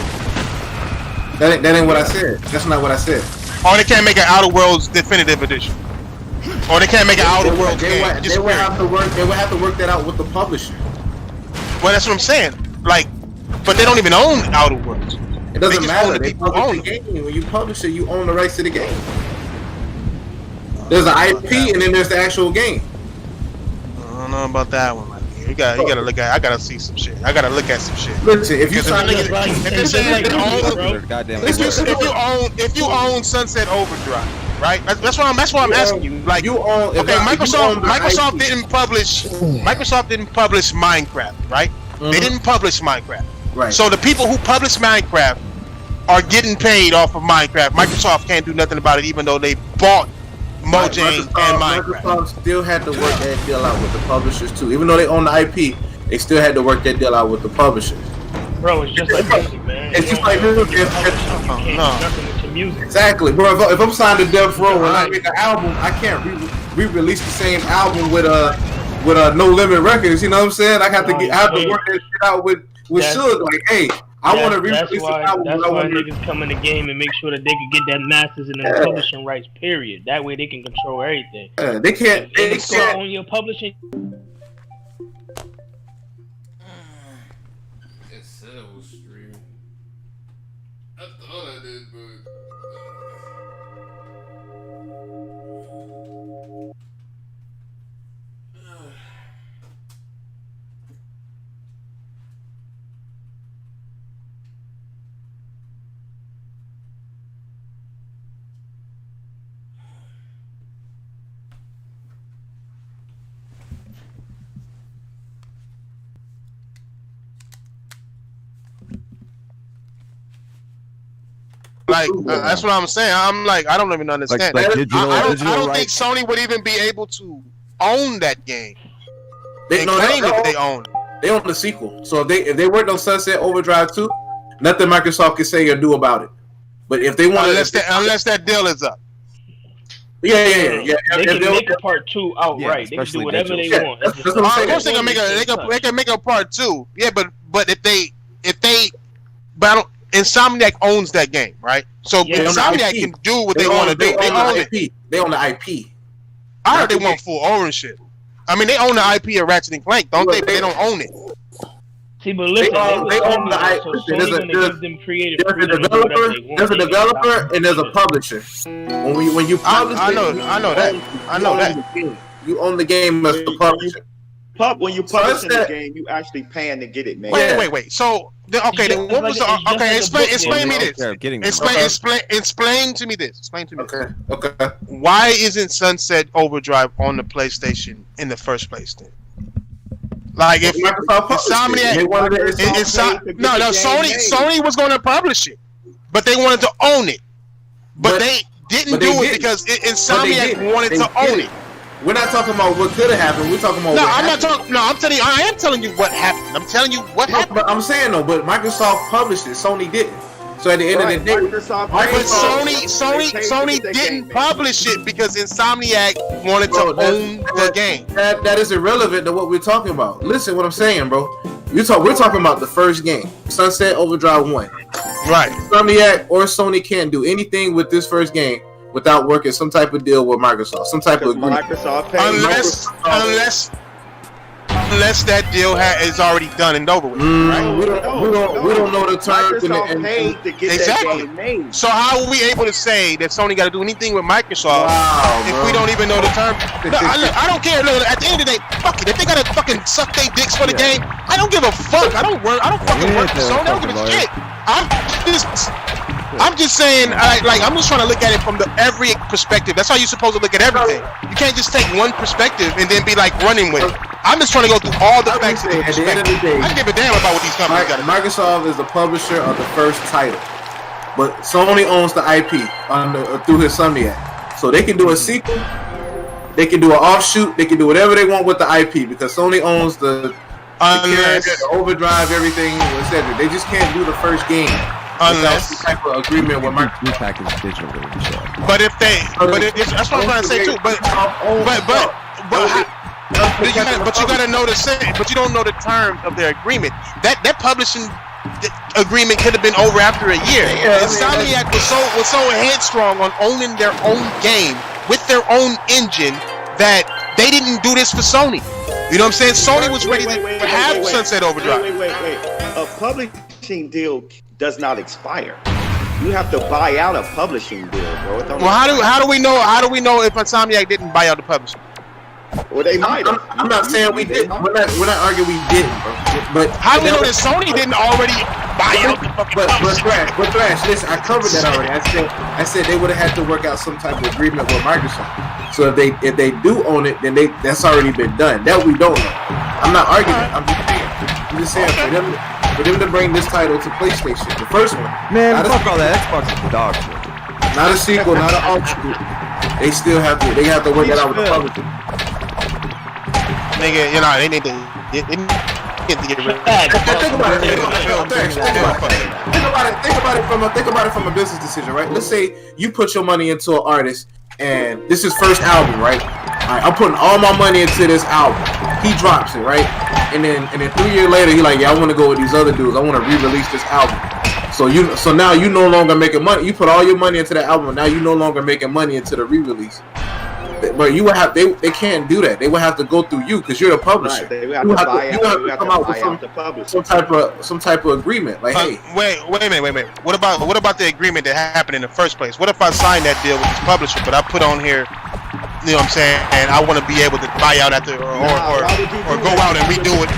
That ain't what I said. That's not what I said. Or they can't make an Outer Worlds Definitive Edition. Or they can't make an Outer Worlds game. They would have to work that out with the publisher. Well, that's what I'm saying. Like, but they don't even own Outer Worlds. It doesn't matter. They publish the game. When you publish it, you own the rights to the game. There's an IP and then there's the actual game. I don't know about that one. You gotta look at. I gotta see some shit. I gotta look at some shit. Listen, if you own Sunset Overdrive, right? That's what I'm asking you. Like, you own. Microsoft didn't publish Minecraft, right? Mm-hmm. They didn't publish Minecraft. Right. So the people who publish Minecraft are getting paid off of Minecraft. Microsoft can't do nothing about it, even though they bought Mojang and Minecraft. Microsoft still had to work that deal out with the publishers too. Even though they own the IP, they still had to work that deal out with the publishers. Bro, it's just like music, man. It's just like music. Music. Exactly, bro. If I'm signed to Death Row and I make an album, I can't re-release the same album with No Limit Records. You know what I'm saying? I have to work that shit out with Suge. Like, hey, I want to re-release the album. That's why niggas come in the game and make sure that they can get that masters and the publishing rights. Period. That way they can control everything. They can't. They can't own your publishing. It said it was stream. I thought I did, but. Like that's what I'm saying. I'm like, I don't even understand. Like I don't think think Sony would even be able to own that game. They claim that they own it. They own the sequel. So if they worked on Sunset Overdrive 2, nothing Microsoft can say or do about it. But if they want, unless that deal is up. Yeah. They can make a part 2 outright. They can do whatever they want. Of course, they can make a part 2. Yeah, but if they, Insomniac owns that game, right? So Insomniac can do what they want to do. They own it. They own the IP. I heard they want full ownership. I mean, they own the IP of Ratchet and Clank, don't they? But they don't own it. See, but listen, they own the IP. So Sony's gonna give them creative freedom to do whatever they want. There's a developer and there's a publisher. When you publish, I know that. You own the game as the publisher. When you publish the game, you actually paying to get it made. Wait. So then what was explain me this. Explain to me this. Okay. Why isn't Sunset Overdrive on the PlayStation in the first place then? Like if Insomniac, Sony was going to publish it, but they wanted to own it, but they didn't do it because Insomniac wanted to own it. We're not talking about what could have happened. We're talking about I am telling you what happened. I'm telling you what happened. But I'm saying though, but Microsoft published it. Sony didn't. So at the end of the day, Sony didn't publish it because Insomniac wanted to own the game. That is irrelevant to what we're talking about. Listen, what I'm saying, bro. We're talking about the first game, Sunset Overdrive 1. Right. Insomniac or Sony can't do anything with this first game without working some type of deal with Microsoft, some type of agreement. Unless that deal is already done and over with, right? We don't know the terms. Exactly. So how are we able to say that Sony got to do anything with Microsoft if we don't even know the terms? No, I don't care. Look, at the end of the day, fuck it. If they gotta fucking suck their dicks for the game, I don't give a fuck. I don't fucking work for Sony. I don't give a shit. I'm just saying, I'm just trying to look at it from every perspective. That's how you're supposed to look at everything. You can't just take one perspective and then be like running with it. I'm just trying to go through all the facts. At the end of the day, I don't give a damn about what these companies got. Microsoft is the publisher of the first title, but Sony owns the IP through his Insomniac. So they can do a sequel, they can do an offshoot, they can do whatever they want with the IP because Sony owns the Overdrive, everything, etc. They just can't do the first game. Unless some type of agreement with package digitally. But that's what I'm trying to say too. But you gotta know but you don't know the terms of their agreement. That publishing agreement could have been over after a year. Insomniac was so headstrong on owning their own game with their own engine that they didn't do this for Sony. You know what I'm saying? Sony was ready to have Sunset Overdrive. Wait. A publishing deal does not expire. You have to buy out a publishing deal, bro. Well, how do we know if Insomniac didn't buy out the publishing? Well, they might. I'm not saying we didn't. We're not arguing we didn't, bro. But how do we know that Sony didn't already buy out the publishing? But Thrash, listen, I covered that already. I said they would have had to work out some type of agreement with Microsoft. So if they do own it, then that's already been done. That we don't know. I'm not arguing. I'm just saying for them to bring this title to PlayStation, the first one. Man, fuck all that. Xbox is the dog shit. Not a sequel, not an offshoot. They still have to work that out with the publisher. Nigga, they need to get rid of it. Think about it from a business decision, right? Let's say you put your money into an artist and this is his first album, right? Alright, I'm putting all my money into this album. He drops it, right? And then 3 years later, he like, I want to go with these other dudes. I want to re-release this album. So now you no longer making money. You put all your money into the album. Now you no longer making money into the re-release. But you would have they can't do that. They would have to go through you because you're the publisher. Right, they have to buy out some type of agreement. Like, hey, wait a minute. What about the agreement that happened in the first place? What if I signed that deal with this publisher, but I put on here, you know what I'm saying, and I want to be able to buy out after or go out and redo it?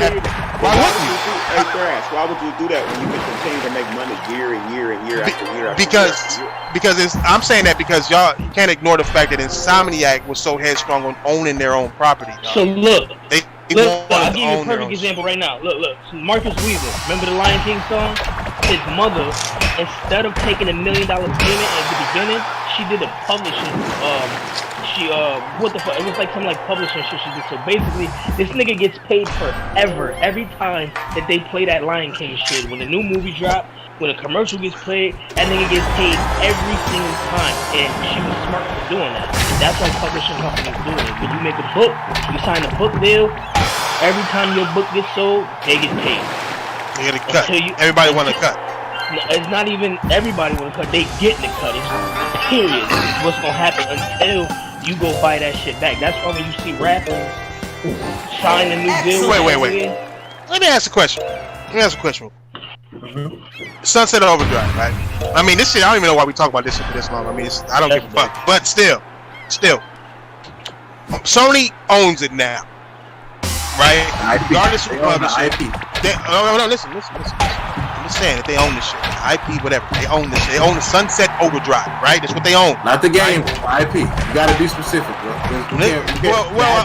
Why wouldn't you? Hey, Thrash, why would you do that when you can continue to make money year and year and year after year after year? Because I'm saying that because y'all can't ignore the fact that Insomniac was so headstrong on owning their own property. Dog. So look, I'll give you a perfect example right now. Look, Marcus Weaver, remember the Lion King song? his mother, instead of taking $1 million payment at the beginning, she did a publishing. What the fuck? It was like some like publishing shit she did. So basically, this nigga gets paid forever every time that they play that Lion King shit. When the new movie drop, when a commercial gets played, that nigga gets paid every single time. And she was smart for doing that. That's why publishing companies do it. When you make a book, you sign a book deal. Every time your book gets sold, they get paid. They get a cut. Everybody want a cut. It's not even everybody want a cut. They get the cut. It's period. It's what's gonna happen until you go buy that shit back. That's why when you see rappers sign a new deal. Wait. Let me ask a question. Sunset Overdrive, right? I mean, this shit. I don't even know why we talk about this shit for this long. I mean, I don't give a fuck. But still, Sony owns it now, right? Regardless of IP. No, listen. I'm just saying that they own this shit. IP, whatever. They own this shit. They own the Sunset Overdrive, right? That's what they own. Not the game, IP. You gotta be specific, bro.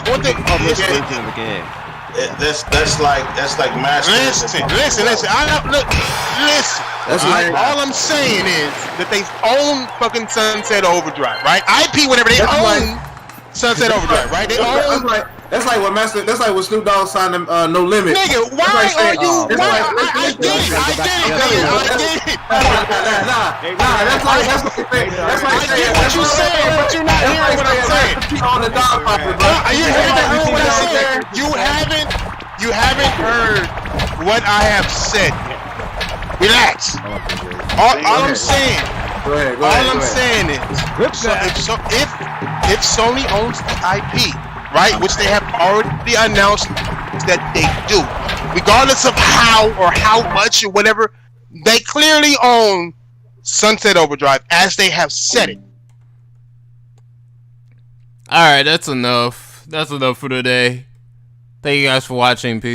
What the game? That's like master. Listen. All I'm saying is that they own fucking Sunset Overdrive, right? IP, whatever they own Sunset Overdrive, right? They own. That's like what Snoop Dogg signed No Limit. Nigga, why are you? I get it. That's like saying what you saying, but you're not hearing what I'm saying. You haven't heard what I'm saying. You haven't heard what I have said. Relax. All I'm saying. All I'm saying is, if Sony owns the IP, right, which they have already announced that they do, regardless of how or how much or whatever, they clearly own Sunset Overdrive as they have said it. Alright, that's enough. That's enough for today. Thank you guys for watching. Peace.